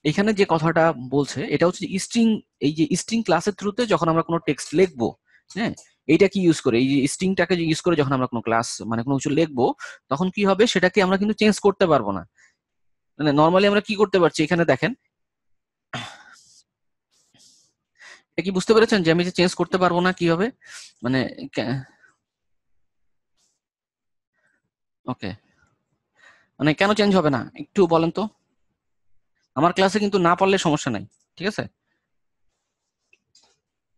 এখানে যে কথাটা বলছে এটা হচ্ছে string, এই যে string ক্লাসের থ্রুতে যখন আমরা কোনো টেক্সট লিখবো, হ্যাঁ, এইটা কি ইউজ করে, এই যে স্ট্রিংটাকে ইউজ করে যখন আমরা কোনো ক্লাস মানে কোনো কিছু লিখবো, তখন কি হবে সেটাকে আমরা কিন্তু চেঞ্জ করতে পারবো না। মানে নর্মালি আমরা কি করতে পারছি, এখানে দেখেন, এটা কি বুঝতে পেরেছেন যে আমি যে চেঞ্জ করতে পারবো না কিভাবে? মানে ওকে, মানে কেন চেঞ্জ হবে না একটু বলেন তো? আমার ক্লাসে কিন্তু না পারলে সমস্যা নাই, ঠিক আছে,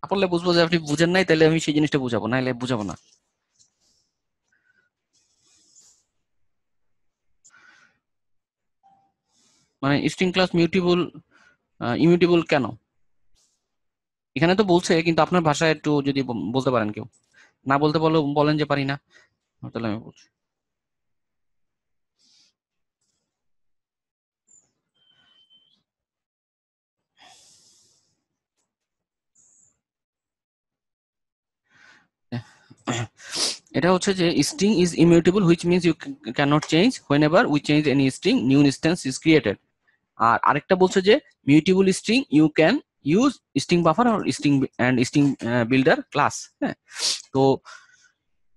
না পারলে বুঝবো যে আপনি বুঝেন নাই, তাহলে আমি সেই জিনিসটা বুঝাবো, নাহলে বুঝাবো না। মানে স্ট্রিং ক্লাস মিউটেবল, ইমিউটেবল কেন এখানে তো বলছে, কিন্তু আপনার ভাষায় একটু যদি বলতে পারেন, কেউ না বলতে বলো বলেন যে পারি না, তাহলে আমি বলছি। এটা হচ্ছে যে string is immutable which means you can not change whenever we change any string new instance is created. আর আরেকটা বলছে যে mutable string you can use string buffer আর string and string builder class. হ্যাঁ, তো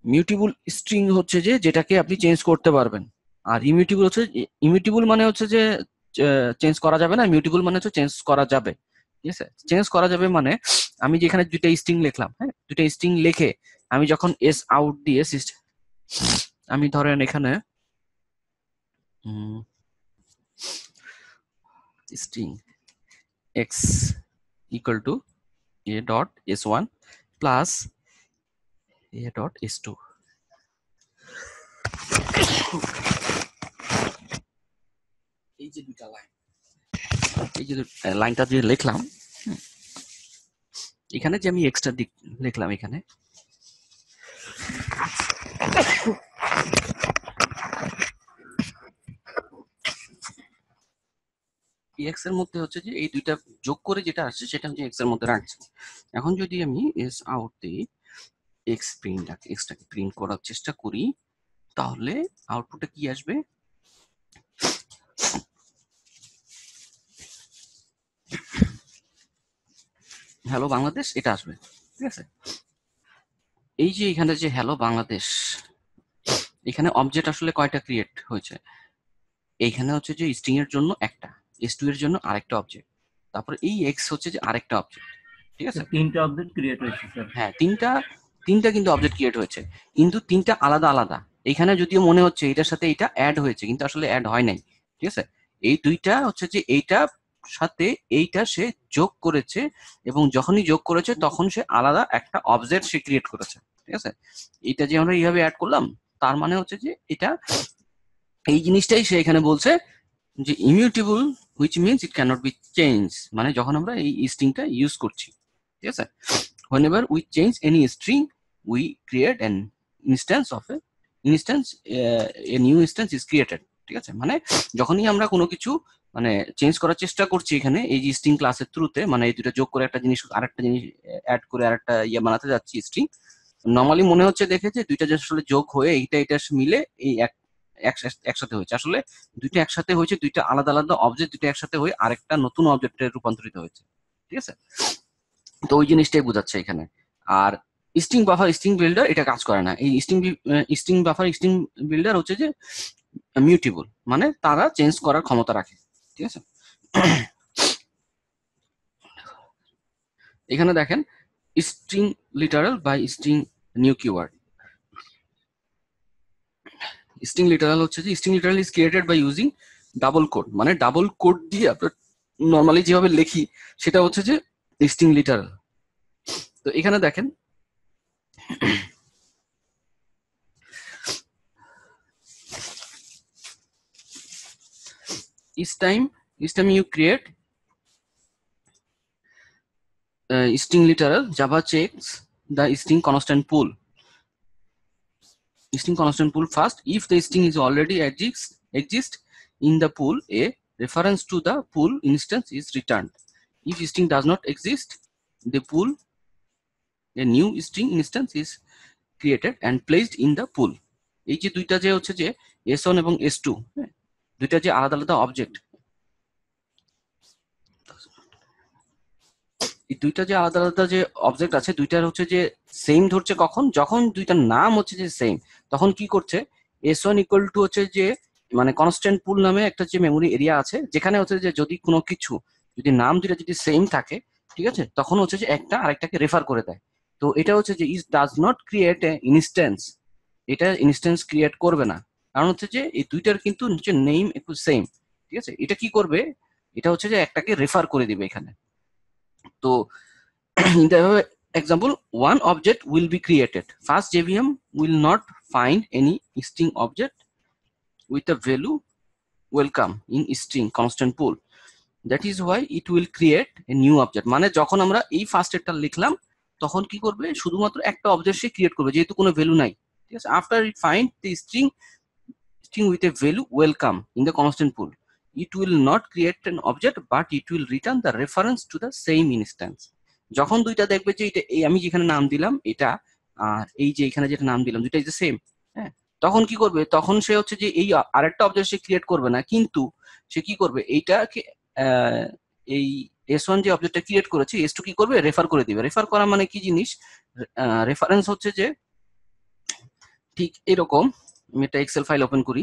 মিউটেবল স্ট্রিং হচ্ছে যে যেটাকে আপনি চেঞ্জ করতে পারবেন, আর ইমিউটেবল হচ্ছে, ইমিউটেবল মানে হচ্ছে যে চেঞ্জ করা যাবে না, মিউটেবল মানে হচ্ছে চেঞ্জ করা যাবে। ঠিক আছে, চেঞ্জ করা যাবে মানে আমি যেখানে দুইটা স্ট্রিং লিখলাম, হ্যাঁ, দুইটা স্ট্রিং লিখে আমি যখন এস আউট দিয়ে আমি ধরেন এখানে string X equal to A dot S one plus A dot S two, এই যে দুইটা লাইন, এই যে লাইনটা যে লিখলাম, এখানে যে আমি এক্সট্রা দিক লিখলাম, এখানে এক্স এর মধ্যে হচ্ছে যে এই দুইটা যোগ করে যেটা আসছে সেটা হচ্ছে এক্স এর মধ্যে রাখছি। এখন যদি আমি এস আউট দিই এক্স প্রিন্ট, এক্সটাকে প্রিন্ট করার চেষ্টা করি, তাহলে আউটপুটে কি আসবে? হ্যালো বাংলাদেশ এটা আসবে, ঠিক আছে। এই যে এখানে যে হ্যালো বাংলাদেশ, এখানে অবজেক্ট আসলে কয়টা ক্রিয়েট হয়েছে? এইখানে হচ্ছে যে স্ট্রিং এর জন্য একটা, s2 এর জন্য আরেকটা অবজেক্ট, তারপর এই এক্স হচ্ছে যে আরেকটা অবজেক্ট, ঠিক আছে। 3টা অবজেক্ট ক্রিয়েট হয়েছে স্যার। হ্যাঁ, তিনটা কিন্তু অবজেক্ট ক্রিয়েট হয়েছে, কিন্তু তিনটা আলাদা আলাদা। এখানে যদিও মনে হচ্ছে এটার সাথে এটা অ্যাড হয়েছে, কিন্তু আসলে অ্যাড হয় নাই, ঠিক আছে। এই দুইটা হচ্ছে যে এইটা সাথে এইটা সে যোগ করেছে, এবং যখনই যোগ করেছে তখন সে আলাদা একটা অবজেক্ট সে ক্রিয়েট করেছে, ঠিক আছে। এটা যে আমরা এইভাবে অ্যাড করলাম, তার মানে হচ্ছে যে এটা এই জিনিসটাই সে এখানে বলছে যে immutable, which means it can't be change, মানে যখন আমরা এই স্ট্রিংটা ইউজ করছি, ঠিক আছে। whenever we change any string we create an instance of a instance, a new instance is created, ঠিক আছে। মানে যখনই আমরা কোনো কিছু মানে চেঞ্জ করার চেষ্টা করছি এখানে এই যে স্ট্রিং ক্লাসের থ্রুতে, মানে এই দুটো যোগ করে একটা জিনিস আরেকটা জিনিস অ্যাড করে আরেকটা ইয়ে বানাতে যাচ্ছি স্ট্রিং, নর্মালি মনে হচ্ছে দেখে যে দুইটা যে আসলে যোগ হয়ে এটা মিলে এই একসাথে হয়েছে, আসলে দুইটা একসাথে হয়েছে, দুইটা আলাদা আলাদা অবজেক্ট দুইটা একসাথে হয়ে আরেকটা নতুন অবজেক্টে রূপান্তরিত হয়েছে, ঠিক আছে। তো ওই জিনিসটাই বোঝাচ্ছে এখানে। আর স্ট্রিং বাফার স্ট্রিং বিল্ডার এটা কাজ করে না। এই স্ট্রিং বাফার স্ট্রিং বিল্ডার হচ্ছে যে মিউটেবল, মানে তারা চেঞ্জ করার ক্ষমতা রাখে, ঠিক আছে। এখানে দেখেন string literal by string new keyword. String literal হচ্ছে যে string literal is created by using double quote, মানে ডাবল কোড দিয়ে আপনার নর্মালি যেভাবে লিখি সেটা হচ্ছে যে স্ট্রিং লিটারাল। তো এখানে দেখেন each time you create string literal, Java checks the string constant pool first. If the string is already exist in the pool, a reference to the pool instance is returned. If string does not exist the pool, a new string instance is created and placed in the pool. এই যে দুইটা যে হচ্ছে যে s1 এবং s2, দুইটা যে আলাদা আলাদা অবজেক্ট, এই দুইটা যে আলাদা আলাদা যে অবজেক্ট আছে দুইটার হচ্ছে যে সেম ধরছে কখন, যখন দুইটার নাম হচ্ছে যে সেম, তখন কি করছে s1 ইকুয়াল টু হচ্ছে যে মানে কনস্ট্যান্ট পুল নামে একটা যে মেমোরি এরিয়া আছে, যেখানে হচ্ছে যে যদি কোনো কিছু যদি নাম দুইটা যদি সেম থাকে, ঠিক আছে, তখন হচ্ছে যে একটা আরেকটাকে রেফার করে দেয়। তো এটা হচ্ছে যে is does not create a instance, এটা ইনস্ট্যান্স ক্রিয়েট করবে না, কারণ হচ্ছে যে এই দুইটার কিন্তু হচ্ছে নেম একটু সেম, ঠিক আছে। এটা কি করবে, এটা হচ্ছে যে একটাকে রেফার করে দিবে এখানে। তো in the example, one object will be created. First JVM will not find any string object with a value welcome in string constant pool. That is why it will create a new object. মানে যখন আমরা এই first একটা লিখলাম তখন কি করবে, শুধুমাত্র একটা অবজেক্ট সে ক্রিয়েট করবে যেহেতু কোনো ভ্যালু নাই, ঠিক আছে। After it find the string with a value welcome in the constant pool, it will not create an object but it will return the reference to the same instance. যখন দুইটা দেখবে যে এটা এই আমি যেখানে নাম দিলাম এটা আর এই যে এখানে যেটা নাম দিলাম দুইটা ইজ দ্য সেম, হ্যাঁ, তখন কি করবে, তখন সে হচ্ছে যে এই আরেকটা অবজেক্ট সে ক্রিয়েট করবে না, কিন্তু সে কি করবে এইটাকে এই s1 যে অবজেক্টটা ক্রিয়েট করেছে s2 কি করবে, রেফার করে দিবে। রেফার করা মানে কি জিনিস, রেফারেন্স হচ্ছে যে ঠিক এরকম, আমি একটা এক্সেল ফাইল ওপেন করি,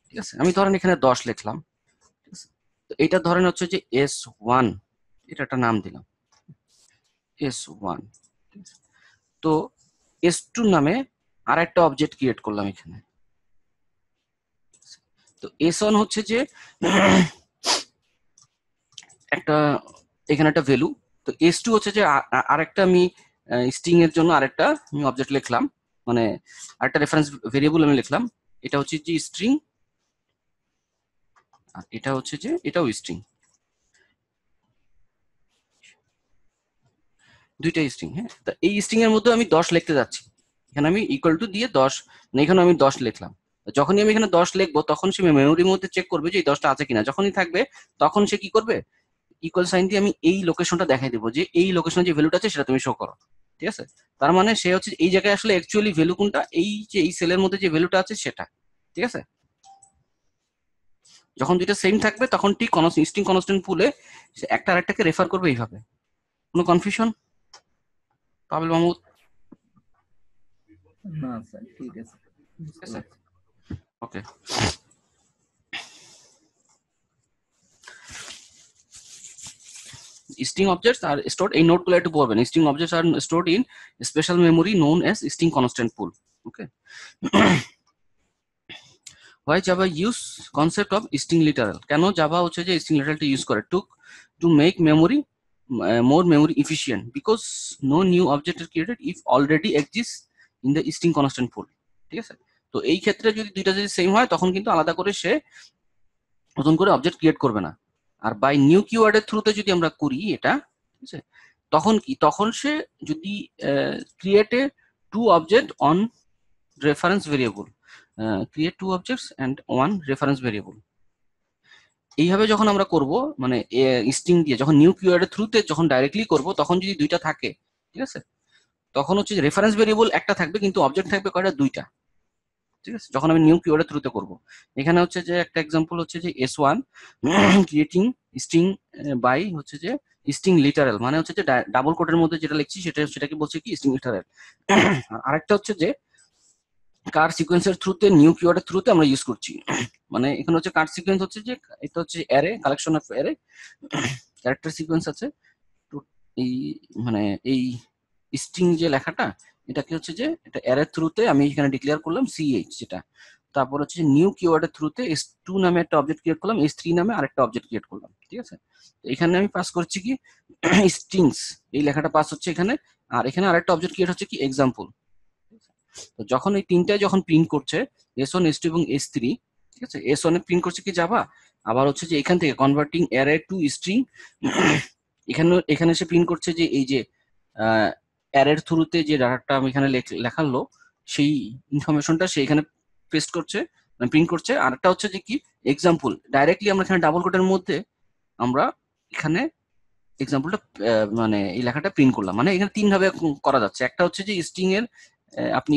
ঠিক আছে। আমি ধরেন এখানে 10 লিখলাম, ঠিক আছে। তো এটা ধরেন হচ্ছে যে s1, এটা একটা নাম দিলাম s1, তো s2 নামে আর একটা অবজেক্ট ক্রিয়েট করলাম এখানে। তো s1 হচ্ছে যে একটা এখানে একটা ভ্যালু, তো s2 হচ্ছে যে আরেকটা আমি স্ট্রিং এর জন্য আরেকটা আমি অবজেক্ট লিখলাম, মানে আরেকটা রেফারেন্স ভেরিয়েবল আমি লিখলাম, এটা হচ্ছে যে স্ট্রিং আর এটা হচ্ছে যে এটাও স্ট্রিং, দুইটাই স্ট্রিং। হ্যাঁ, তো এই স্ট্রিং এর মধ্যে আমি 10 লিখতে যাচ্ছি, এখানে আমি ইকুয়াল টু দিয়ে 10, মানে এখানে আমি 10 লিখলাম। যখনই আমি এখানে 10 লিখবো তখন সে মেমোরির মধ্যে চেক করবে যে এই 10টা আছে কিনা, যখনই থাকবে তখন সে কি করবে, ইকুয়াল সাইন দিয়ে আমি এই লোকেশনটা দেখাই দেবো যে এই লোকেশনে যে ভ্যালুটা আছে সেটা তুমি শো করো, ঠিক আছে, তার মানে সে হচ্ছে এই জায়গায় আসলে অ্যাকচুয়ালি ভ্যালু কোনটা, এই যে এই সেলের মধ্যে যে ভ্যালুটা আছে সেটা। ঠিক আছে, যখন দুইটা সেম থাকবে তখন ঠিক স্ট্রিং কনস্ট্যান্ট পুলে একটা আরেকটাকে রেফার করবে এইভাবে। কোনো কনফিউশন পাবেল মাহমুদ? না স্যার, ঠিক আছে, বুঝতে পারছি। ওকে, string objects are stored, এই নোটগুলো একটু পড়বেন। string objects are stored in special memory known as string constant pool. Okay. Why Java use concept of string literal? কেন জাভা হচ্ছে যে string literalটা ইউজ করে? to make memory more memory efficient, because no new object is created if already exists in the string constant pool. ঠিক আছে, তো এই ক্ষেত্রে যদি দুইটা যদি সেম হয় তখন কিন্তু আলাদা করে সে নতুন করে অবজেক্ট ক্রিয়েট করবে না। আর বাই নিউ কিওয়ার্ডের থ্রুতে যদি আমরা করি এটা, ঠিক আছে, তখন কি, তখন সে যদি create a two object on reference variable, create two objects and one reference variable, এইভাবে যখন আমরা করব, মানে স্ট্রিং দিয়ে যখন নিউ কিওয়ার্ডের থ্রুতে যখন ডাইরেক্টলি করব, তখন যদি দুইটা থাকে, ঠিক আছে, তখন হচ্ছে রেফারেন্স ভেরিয়েবল একটা থাকবে কিন্তু অবজেক্ট থাকবে কয়টা, দুইটা। ঠিক আছে, যখন আমি নিউ কিওয়ার্ডের থ্রুতে করব। এখানে হচ্ছে যে একটা এক্সাম্পল হচ্ছে যে S1 ক্রিয়েটিং স্ট্রিং বাই হচ্ছে যে স্ট্রিং লিটারাল, মানে হচ্ছে যে ডাবল কোটের মধ্যে যেটা লিখছি সেটাকে বলছে কি স্ট্রিং লিটারাল। আরেকটা হচ্ছে যে কার সিকোয়েন্সের থ্রুতে, নিউ কিওয়ার্ডের থ্রুতে আমরা ইউজ করছি। মানে এখানে হচ্ছে কার সিকোয়েন্স হচ্ছে যে এটা হচ্ছে array, collection of array character sequence আছে। তো এই মানে এই স্ট্রিং যে লেখাটা, এটাকে হচ্ছে যে এটা অ্যারের থ্রুতে আমি এখানে ডিক্লেয়ার করলাম CH যেটা, তারপর হচ্ছে নিউ কিওয়ার্ডের থ্রুতে S2 নামে একটা অবজেক্ট ক্রিয়েট করলাম, S3 নামে আরেকটা অবজেক্ট ক্রিয়েট করলাম। ঠিক আছে, তো এখানে আমি পাস করছি কি স্ট্রিংস, এই লেখাটা পাস হচ্ছে এখানে, আর এখানে আরেকটা অবজেক্ট ক্রিয়েট হচ্ছে কি এক্সাম্পল। তো যখন এই তিনটায় যখন প্রিন্ট করছে S1 S2 এবং S3, ঠিক আছে, S1 এ প্রিন্ট করছে কি জাভা, আবার হচ্ছে যে এখান থেকে কনভার্টিং অ্যারে টু স্ট্রিং, এখানে এসে প্রিন্ট করছে যে এই যে অ্যারের থ্রুতে যে ডাটাটা আমি এখানে লেখালো সেই ইনফরমেশনটা সে এখানে পেস্ট করছে, মানে প্রিন্ট করছে। আরেকটা হচ্ছে যে কি এক্সাম্পল, ডাইরেক্টলি আমরা এখানে ডাবল কোটের মধ্যে আমরা এখানে এক্সাম্পলটা মানে এই লেখাটা প্রিন্ট করলাম। মানে এখানে তিন ভাবে করা যাচ্ছে, একটা হচ্ছে যে স্ট্রিং এর আপনি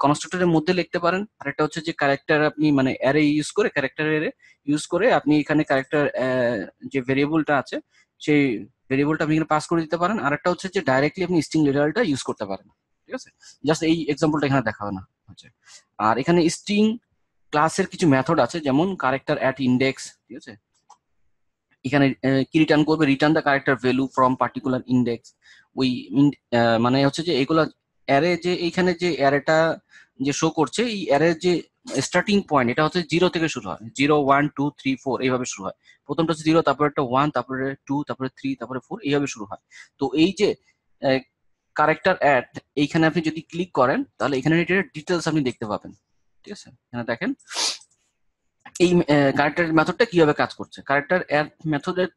কনস্ট্রাক্টরের মধ্যে লিখতে পারেন, আরেকটা হচ্ছে যে ক্যারেক্টার আপনি মানে অ্যারে ইউজ করে, ক্যারেক্টার অ্যারে ইউজ করে আপনি এখানে ক্যারেক্টার যে ভেরিয়েবলটা আছে সেই ভেরিয়েবলটা আপনি এখানে পাস করে দিতে পারেন, আরেকটা হচ্ছে যে ডাইরেক্টলি আপনি স্ট্রিং লিটারালটা ইউজ করতে পারেন। ঠিক আছে, জাস্ট এই এক্সাম্পলটা এখানে দেখানো হচ্ছে। আর এখানে স্ট্রিং ক্লাসের কিছু মেথড আছে, যেমন ক্যারেক্টার অ্যাট ইন্ডেক্স, ঠিক আছে, এখানে কি রিটার্ন করবে, return the character value from particular index. ওই মানে হচ্ছে যে এগুলা অ্যারে, যে এইখানে যে অ্যারেটা যে শো করছে, এই অ্যারের যে স্টার্টিং পয়েন্ট এটা হচ্ছে 0 থেকে শুরু হয়, 0 1 2 3 4 এইভাবে শুরু হয়। প্রথমটা হচ্ছে 0, তারপরে একটা 1, তারপরে 2, তারপরে 3, তারপরে 4, এইভাবে শুরু হয়। তো এই যে ক্যারেক্টার অ্যাড, এইখানে আপনি যদি ক্লিক করেন তাহলে এখানে ডিটেলস আপনি দেখতে পাবেন। ঠিক আছে, এখানে দেখেন এই ক্যারেক্টার মেথডটা কিভাবে কাজ করছে। ক্যারেক্টার অ্যাড মেথডের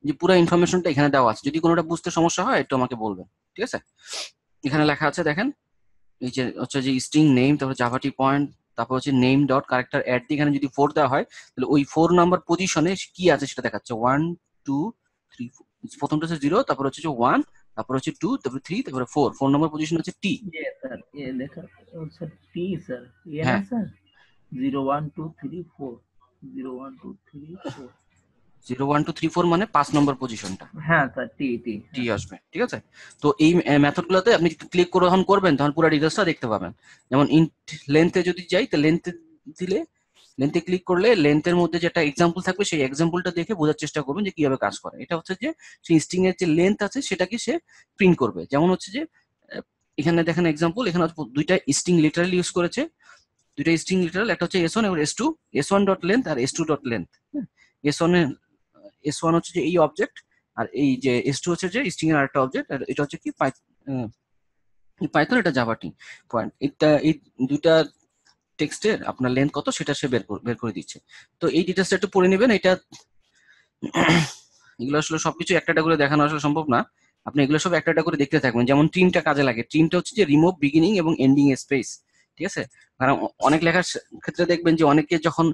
যে পুরো ইনফরমেশনটা এখানে দেওয়া আছে, যদি কোনোটা বুঝতে সমস্যা হয় একটু আমাকে বলবেন। ঠিক আছে, এখানে লেখা আছে দেখেন, এই যে হচ্ছে যে স্ট্রিং নেম, তারপর জাভাটি পয়েন্ট, তারপর হচ্ছে নেম ডট ক্যারেক্টার অ্যাড দিয়ে এখানে যদি 4 দেওয়া হয় তাহলে ওই 4 নাম্বার পজিশনে কি আছে সেটা দেখাচ্ছে, 1 2 3 4, প্রথমটা হচ্ছে 0, তারপর হচ্ছে যে 1, তারপর হচ্ছে 2, তারপর 3, তারপর 4 নম্বর পজিশন হচ্ছে T। স্যার এ লেখা স্যার টি স্যার, এ না হ্যাঁ, স্যার 0 1 2 3 4, 0 1 2 3 4, 0 1 2 3 4 মানে 5 নম্বর পজিশনটা হ্যাঁ স্যার টি টি টি আসবে। ঠিক আছে, তো এই মেথড গুলোতে আপনি ক্লিক করে যখন করবেন তখন পুরো ডিটেলসটা দেখতে পাবেন। যেমন ইন্ট লেন্থে যদি যাই, তো লেন্থে দিলে, লেন্থে ক্লিক করলে লেন্থের মধ্যে যেটা এক্সাম্পল থাকবে সেই এক্সাম্পলটা দেখে বোঝার চেষ্টা করবেন যে কিভাবে কাজ করে। এটা হচ্ছে যে সেই স্ট্রিং এর যে লেন্থ আছে সেটাকে সে প্রিন্ট করবে। যেমন হচ্ছে যে এখানে দেখেন এক্সাম্পল, এখানে দুইটা স্ট্রিং লিটারাল ইউজ করেছে, দুইটা স্ট্রিং লিটারাল, একটা হচ্ছে S1 এবং S2, S1 ডট লেন্থ আর S2 ডট লেন্থ। S1 এর S1 হচ্ছে যে এই অবজেক্ট, আর এই যে S2 হচ্ছে যে স্ট্রিং এর আরেকটা অবজেক্ট, আর এটা হচ্ছে কি পাইথন, এটা জাভাটি পয়েন্ট। এটা এই দুইটা টেক্সটের আপনার লেন্থ কত সেটা সে বের করে দিচ্ছে। তো এই ডিটেলসটা একটু পড়ে নেবেন। এটা এগুলো আসলে সবকিছু একটা করে দেখানো আসলে সম্ভব না, আপনি এগুলো সব একটা করে দেখতে থাকবেন। যেমন ট্রিমটা কাজে লাগে, ট্রিমটা হচ্ছে যে রিমুভ বিগিনিং এবং এন্ডিং স্পেস। ঠিক আছে, কারণ অনেক লেখার ক্ষেত্রে দেখবেন যে অনেকে যখন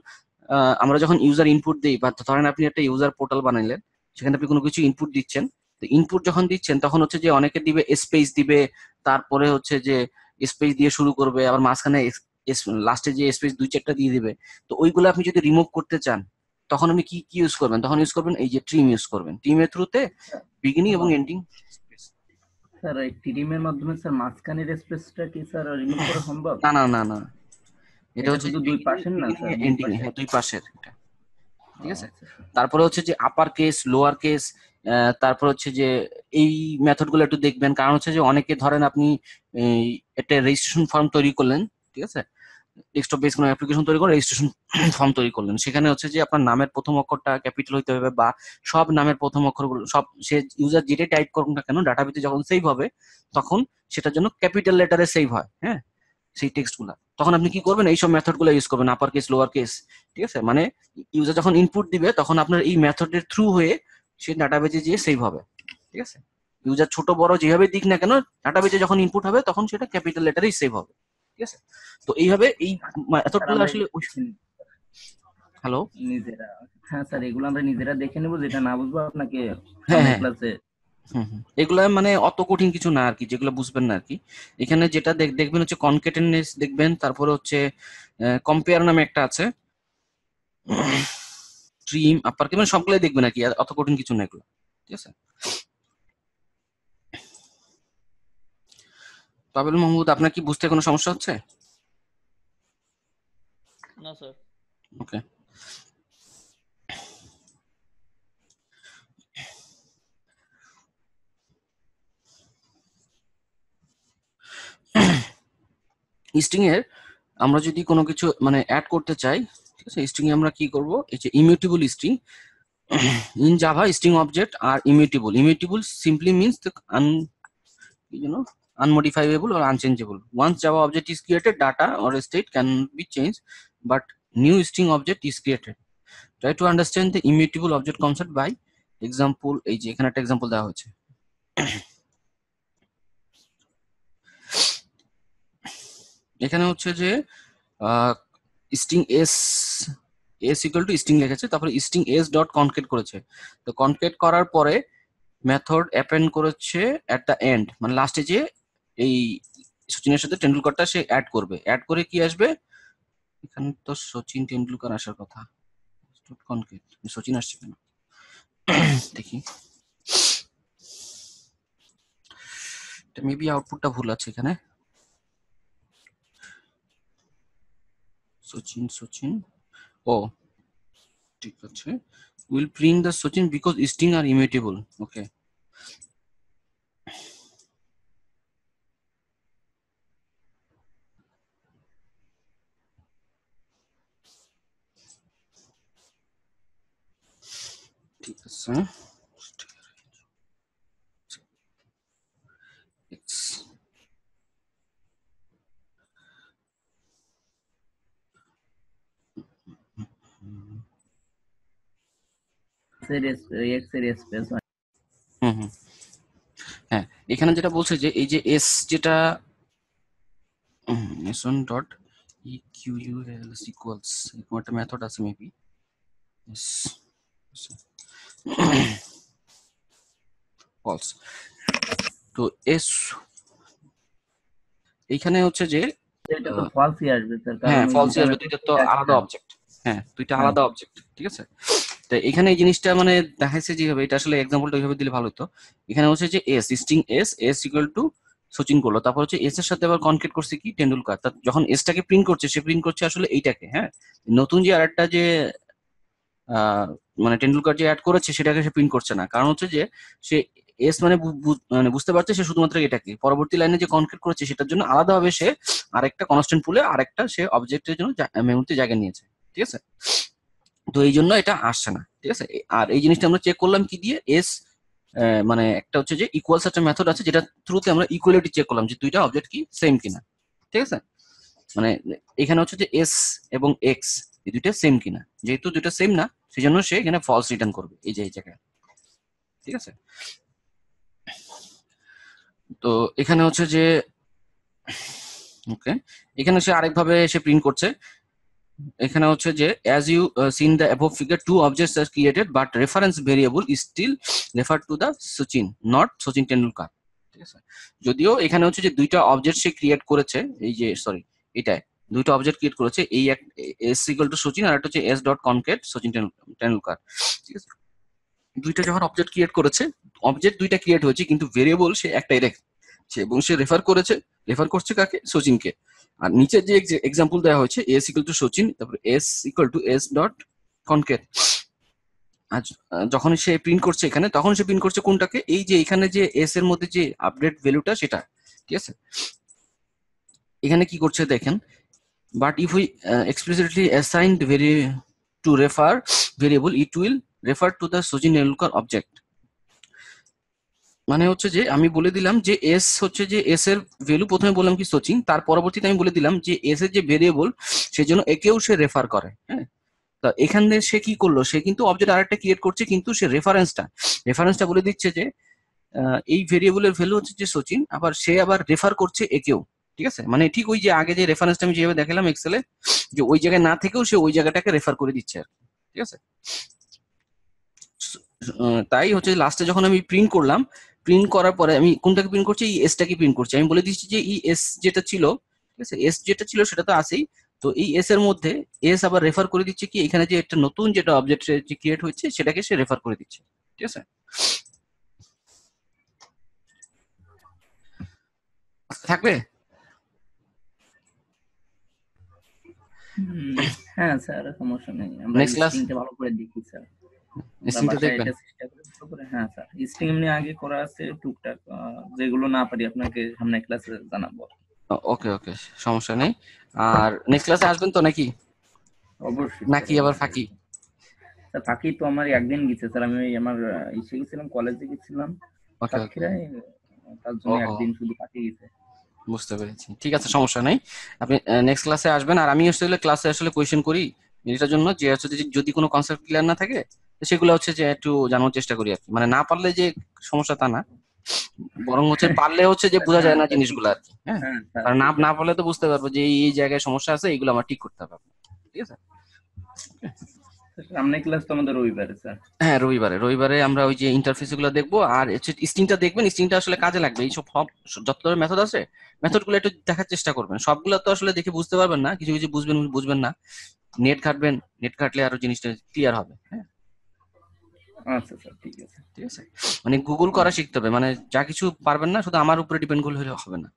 আমরা যখন ইউজার ইনপুট দিই, বা ধরেন আপনি একটা ইউজার পোর্টাল বানাইলেন, সেখানে আপনি কোনো কিছু ইনপুট দিচ্ছেন, তো ইনপুট যখন দিচ্ছেন তখন হচ্ছে যে অনেকে দিবে স্পেস দিবে, তারপরে হচ্ছে যে স্পেস দিয়ে শুরু করবে, আবার মাঝখানে লাস্টে যে স্পেস 2-4টা দিয়ে দিবে। তো ওইগুলো আপনি যদি রিমুভ করতে চান তখন আপনি কি কি ইউজ করবেন? তখন ইউজ করবেন এই যে ট্রিম ইউজ করবেন। ট্রিমের থ্রুতে বিগিনিং এবং এন্ডিং। স্যার এই টিডিএম মাধ্যমে স্যার মাঝখানের স্পেসটা কি স্যার রিমুভ করা সম্ভব? না না না না, এটা এটা হচ্ছে শুধু দুই পাশের না স্যার, দুই এন্ডিং, পাশে? হ্যাঁ দুই পাশের এটা, ঠিক আছে। আচ্ছা স্যার। তারপরে হচ্ছে যে আপার কেস, লোয়ার কেস, তারপর হচ্ছে যে এই মেথড গুলো একটু দেখবেন, কারণ হচ্ছে যে অনেকে ধরেন আপনি একটা রেজিস্ট্রেশন ফর্ম তৈরি করলেন, ঠিক আছে, ডেস্কটপ বেস কোনো অ্যাপ্লিকেশন তৈরি করে রেজিস্ট্রেশন ফর্ম তৈরি করলেন, সেখানে হচ্ছে যে আপনার নামের প্রথম অক্ষরটা ক্যাপিটাল হইতে হবে, বা সব নামের প্রথম অক্ষরগুলো সব, সে ইউজার যেটাই টাইপ করুন না কেন ডাটাবেসে যখন সেভ হবে তখন সেটার জন্য ক্যাপিটাল লেটারে সেভ হয়, হ্যাঁ, সেই টেক্সট গুলা। তখন আপনি কি করবেন? এইসব মেথড গুলো ইউজ করবেন, আপার কেস, লোয়ার কেস, ঠিক আছে। মানে ইউজার যখন ইনপুট দিবে তখন আপনার এই মেথডের থ্রু হয়ে সে ডাটাবেজে গিয়ে সেভ হবে, ঠিক আছে। ইউজার ছোট বড় যেভাবে দিক না কেন ডাটাবেজে যখন ইনপুট হবে তখন সেটা ক্যাপিটাল লেটারেই সেভ হবে, ঠিক আছে। তো এইভাবে এই স্যার মেথডগুলো আমরা আসলে হ্যালো, নিজেরা, হ্যাঁ স্যার এগুলো আমরা নিজেরা দেখে নেবো, যেটা না বুঝবো আপনাকে হ্যাঁ সামনের হ্যাঁ, ক্লাসে। এগুলা মানে অত কঠিন কিছু না আর কি, যেগুলো বুঝবেন না আর কি। এখানে যেটা দেখবেন হচ্ছে কনকেটেনেস দেখবেন, তারপরে হচ্ছে কম্পেয়ার নামে একটা আছে, স্ট্রিম, আপার কেস, মানে সবগুলাই দেখবেন আর কি, আর অত কঠিন কিছু না এগুলো, ঠিক আছে। তবে মাহমুদ, আপনার কি বুঝতে কোনো সমস্যা হচ্ছে? না স্যার। ওকে, স্ট্রিং এর আমরা যদি কোনো কিছু মানে অ্যাড করতে চাই, ঠিক আছে, স্ট্রিং এ আমরা কি করব? এই যে immutable string, in Java string object are immutable. Immutable simply means the unmodifiable or unchangeable. Once Java object is created, data or state can be changed, but new string object is created. Try to understand the immutable object concept by example. এই যে এখানে একটা example দেওয়া হয়েছে। এখানে হচ্ছে যে string S equal two string লিখেছে, তারপরে স্ট্রিং এস ডট কনকেট করেছে। তো কনকেট করার পরে মেথড অ্যাপেন্ড করেছে এট দ্য এন্ড, মানে লাস্টে যে এই সচিনের সাথে টেন্ডুলকারটা সে অ্যাড করবে। অ্যাড করে কি আসবে? এখানে তো সচিন টেন্ডুলকার আসার কথা, কনকেট সচিন আসছে কেন দেখি, মেবি আউটপুটটা ভুল আছে এখানে। সচিন সচিন, ও ঠিক আছে, will print the Sachin because string are immutable. Okay, ঠিক আছে। এক্স এর স্পেস হুম হুম, হ্যাঁ, এখানে যেটা বলছে যে এই যে এস যেটা এস1 ডট ইকিউএলস ইকুয়ালস, এরকম একটা মেথড আছে মেবি, ফলস। তো এস এইখানে হচ্ছে যে এটা তো ফলসই আসবে স্যার, কারণ হ্যাঁ ওই ফলসই দুটা আসবে, মেথড দুইটা তো আলাদা অবজেক্ট। হ্যাঁ, দুইটা হ্যাঁ আলাদা অবজেক্ট, ঠিক আছে। তো এখানে এই জিনিসটা মানে দেখাইছে যেভাবে, এটা আসলে এক্সাম্পলটা ওইভাবে দিলে ভালো হতো। এখানে হচ্ছে যে S string S equal to Sachin করলো, তারপর হচ্ছে এস এর সাথে আবার কনকেট করছে কি টেন্ডুলকার। তা যখন এসটাকে প্রিন্ট করছে সে প্রিন্ট করছে আসলে এইটাকে, হ্যাঁ, নতুন যে আরেকটা যে মানে টেন্ডুলকার যে অ্যাড করেছে সেটাকে সে প্রিন্ট করছে না, কারণ হচ্ছে যে সে এস মানে মানে বুঝতে পারছে সে শুধুমাত্র এটাকে, পরবর্তী লাইনে যে কনক্রিট করেছে সেটার জন্য আলাদাভাবে সে আরেকটা কনস্ট্যান্ট পুলে আরেকটা সে অবজেক্টের জন্য মেমোরিতে জায়গা নিয়েছে, ঠিক আছে। তো এই জন্য এটা আসছে না, ঠিক আছে। আর এই জিনিসটা আমরা চেক করলাম কি দিয়ে? এস মানে একটা হচ্ছে যে ইকুয়ালস একটা মেথড আছে যেটা থ্রুতে আমরা ইকুয়ালিটি চেক করলাম যে দুইটা অবজেক্ট কি সেম কিনা, ঠিক আছে। মানে এখানে হচ্ছে যে এস এবং এক্স এই দুইটা সেম কিনা, যেহেতু দুইটা সেম না সেই জন্য সে এখানে ফলস রিটার্ন করবে এই যে এই জায়গায়, ঠিক আছে। তো এখানে হচ্ছে যে ওকে, এখানে সে আরেকভাবে সে প্রিন্ট করছে এখানে হচ্ছে যে as you seen the above figure, two objects are created but reference variable is still referred to the Sachin, not Sachin Tendulkar, ঠিক আছে। যদিও এখানে হচ্ছে যে দুইটা অবজেক্ট সে ক্রিয়েট করেছে, এই যে সরি এটাই দুইটা অবজেক্ট ক্রিয়েট করেছে, এই এক এস ইকুয়াল টু সচিন আর একটা হচ্ছে S dot concat Sachin Tendulkar, ঠিক আছে। দুইটা যখন অবজেক্ট ক্রিয়েট করেছে, অবজেক্ট দুইটা ক্রিয়েট হয়েছে কিন্তু ভেরিয়েবল সে একটাই রেখেছে এবং সে রেফার করছে কাকে, সচিনকে। আর নিচে যে এক্সাম্পল দেওয়া হয়েছে এস ইকুয়াল টু সচিন, তারপর S equal to S dot concat. আর যখন সে প্রিন্ট করছে এখানে, তখন সে প্রিন্ট করছে কোনটাকে, এই যে এখানে যে এস এর মধ্যে যে আপডেট ভ্যালুটা সেটা, ঠিক আছে। এখানে কি করছে দেখেন, but if we explicitly assign the to refer variable, it will refer to the Sachin Tendulkar object। মানে হচ্ছে যে আমি বলে দিলাম যে এস হচ্ছে যে এস এর ভ্যালু প্রথমে বললাম কি সচিন, তার পরবর্তীতে আমি বলে দিলাম যে এস এর যে ভেরিয়েবল সেজন্য একেও সে রেফার করে, হ্যাঁ। তা এখানে সে কি করলো, সে কিন্তু অবজেক্ট আরেকটা ক্রিয়েট করছে কিন্তু সে রেফারেন্সটা বলে দিচ্ছে যে এই ভেরিয়েবলের ভ্যালু হচ্ছে যে সচিন, আবার সে আবার রেফার করছে একেও, ঠিক আছে। মানে ঠিক ওই যে আগে যে রেফারেন্সটা আমি যেভাবে দেখালাম এক্সেলে, যে ওই জায়গায় না থেকেও সে ওই জায়গাটাকে রেফার করে দিচ্ছে আর কি, ঠিক আছে। তাই হচ্ছে লাস্টে যখন আমি প্রিন্ট করলাম, প্রিন্ট করার পরে আমি কোনটাকে প্রিন্ট করছি, এই এসটাকে প্রিন্ট করছি। আমি বলে দিচ্ছি যে এই এস যেটা ছিল, ঠিক আছে, এস যেটা ছিল সেটা তো আছেই, তো এই এস এর মধ্যে এস আবার রেফার করে দিচ্ছে কি এখানে যে একটা নতুন যেটা অবজেক্ট যে ক্রিয়েট হয়েছে সেটাকে সে রেফার করে দিচ্ছে, ঠিক আছে। থাকবে? হ্যাঁ স্যার, সমস্যা নেই, আমরা নেক্সট ক্লাস স্ট্রিংটা ভালো করে দেখি স্যার, স্ক্রিনটা বাসায় দেখবেন। এটা চেষ্টা করে। হ্যাঁ স্যার, স্ট্রিং এমনি আগে করা আছে টুকটাক, যেগুলো না পারি আপনাকে সামনে ক্লাসে জানাবো। ওকে ওকে, সমস্যা নেই। আর নেক্সট ক্লাসে আসবেন তো নাকি, অবশ্যই নাকি আবার ফাঁকি? স্যার, ফাঁকি তো আমার একদিন গেছে স্যার, আমি আমার ইসে গেছিলাম, কলেজে গেছিলাম ওকে ওকে, সাতক্ষীরায়, তার জন্য ওহো, একদিন শুধু ফাঁকি গেছে। বুঝতে পেরেছি, ঠিক আছে, সমস্যা নেই। আপনি নেক্সট ক্লাসে আসবেন। আর আমি আসলে ক্লাসে আসলে কোয়েশ্চেন করি এটার জন্য যে হচ্ছে যে যদি কোনো কনসেপ্ট ক্লিয়ার না থাকে তো সেগুলো হচ্ছে যে একটু জানার চেষ্টা করি আর কি। মানে না পারলে যে সমস্যা তা না, বরং হচ্ছে পারলে হচ্ছে যে বোঝা হ্যাঁ যায় না স্যার, জিনিসগুলো আর কি, হ্যাঁ। হ্যাঁ স্যার, কারণ না ঠিক না আছে। পারলে তো বুঝতে পারবো যে এই জায়গায় সমস্যা আছে, এইগুলো আমার ঠিক করতে হবে আপনার, ঠিক আছে। সামনে ক্লাস তো আমাদের রবিবারে স্যার। হ্যাঁ, রবিবারে আমরা ওই যে ইন্টারফেস গুলো দেখবো, আর স্ক্রিনটা দেখবেন, স্ক্রিনটা আসলে কাজে লাগবে। এই সব যত মেথড আছে মেথড গুলো একটু দেখার চেষ্টা করবেন। সবগুলো তো আসলে দেখে বুঝতে পারবেন না, কিছু কিছু বুঝবেন বুঝবেন না। নেট ঘাটবেন, নেট ঘাটলে আরো জিনিসটা ক্লিয়ার হবে, হ্যাঁ। আচ্ছা স্যার, ঠিক আছে। ঠিক আছে, মানে গুগল করা শিখতে হবে, মানে যা কিছু পারবেন না শুধু আমার উপরে ডিপেন্ড করলে হবে না।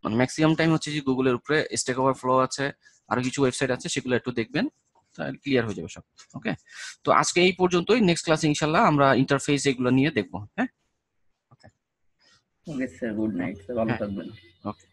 মানে ম্যাক্সিমাম টাইম হচ্ছে যে গুগলের উপরে স্ট্যাক ওভারফ্লো আছে, আরো কিছু ওয়েবসাইট আছে, সেগুলো একটু দেখবেন, তাহলে ক্লিয়ার হয়ে যাবে সব। ওকে, তো আজকে এই পর্যন্তই। নেক্সট ক্লাসে ইনশাল্লাহ আমরা ইন্টারফেস এগুলো নিয়ে দেখবো, হ্যাঁ। Okay okay sir, good night sir, ভালো হ্যাঁ, থাকবেন। ওকে।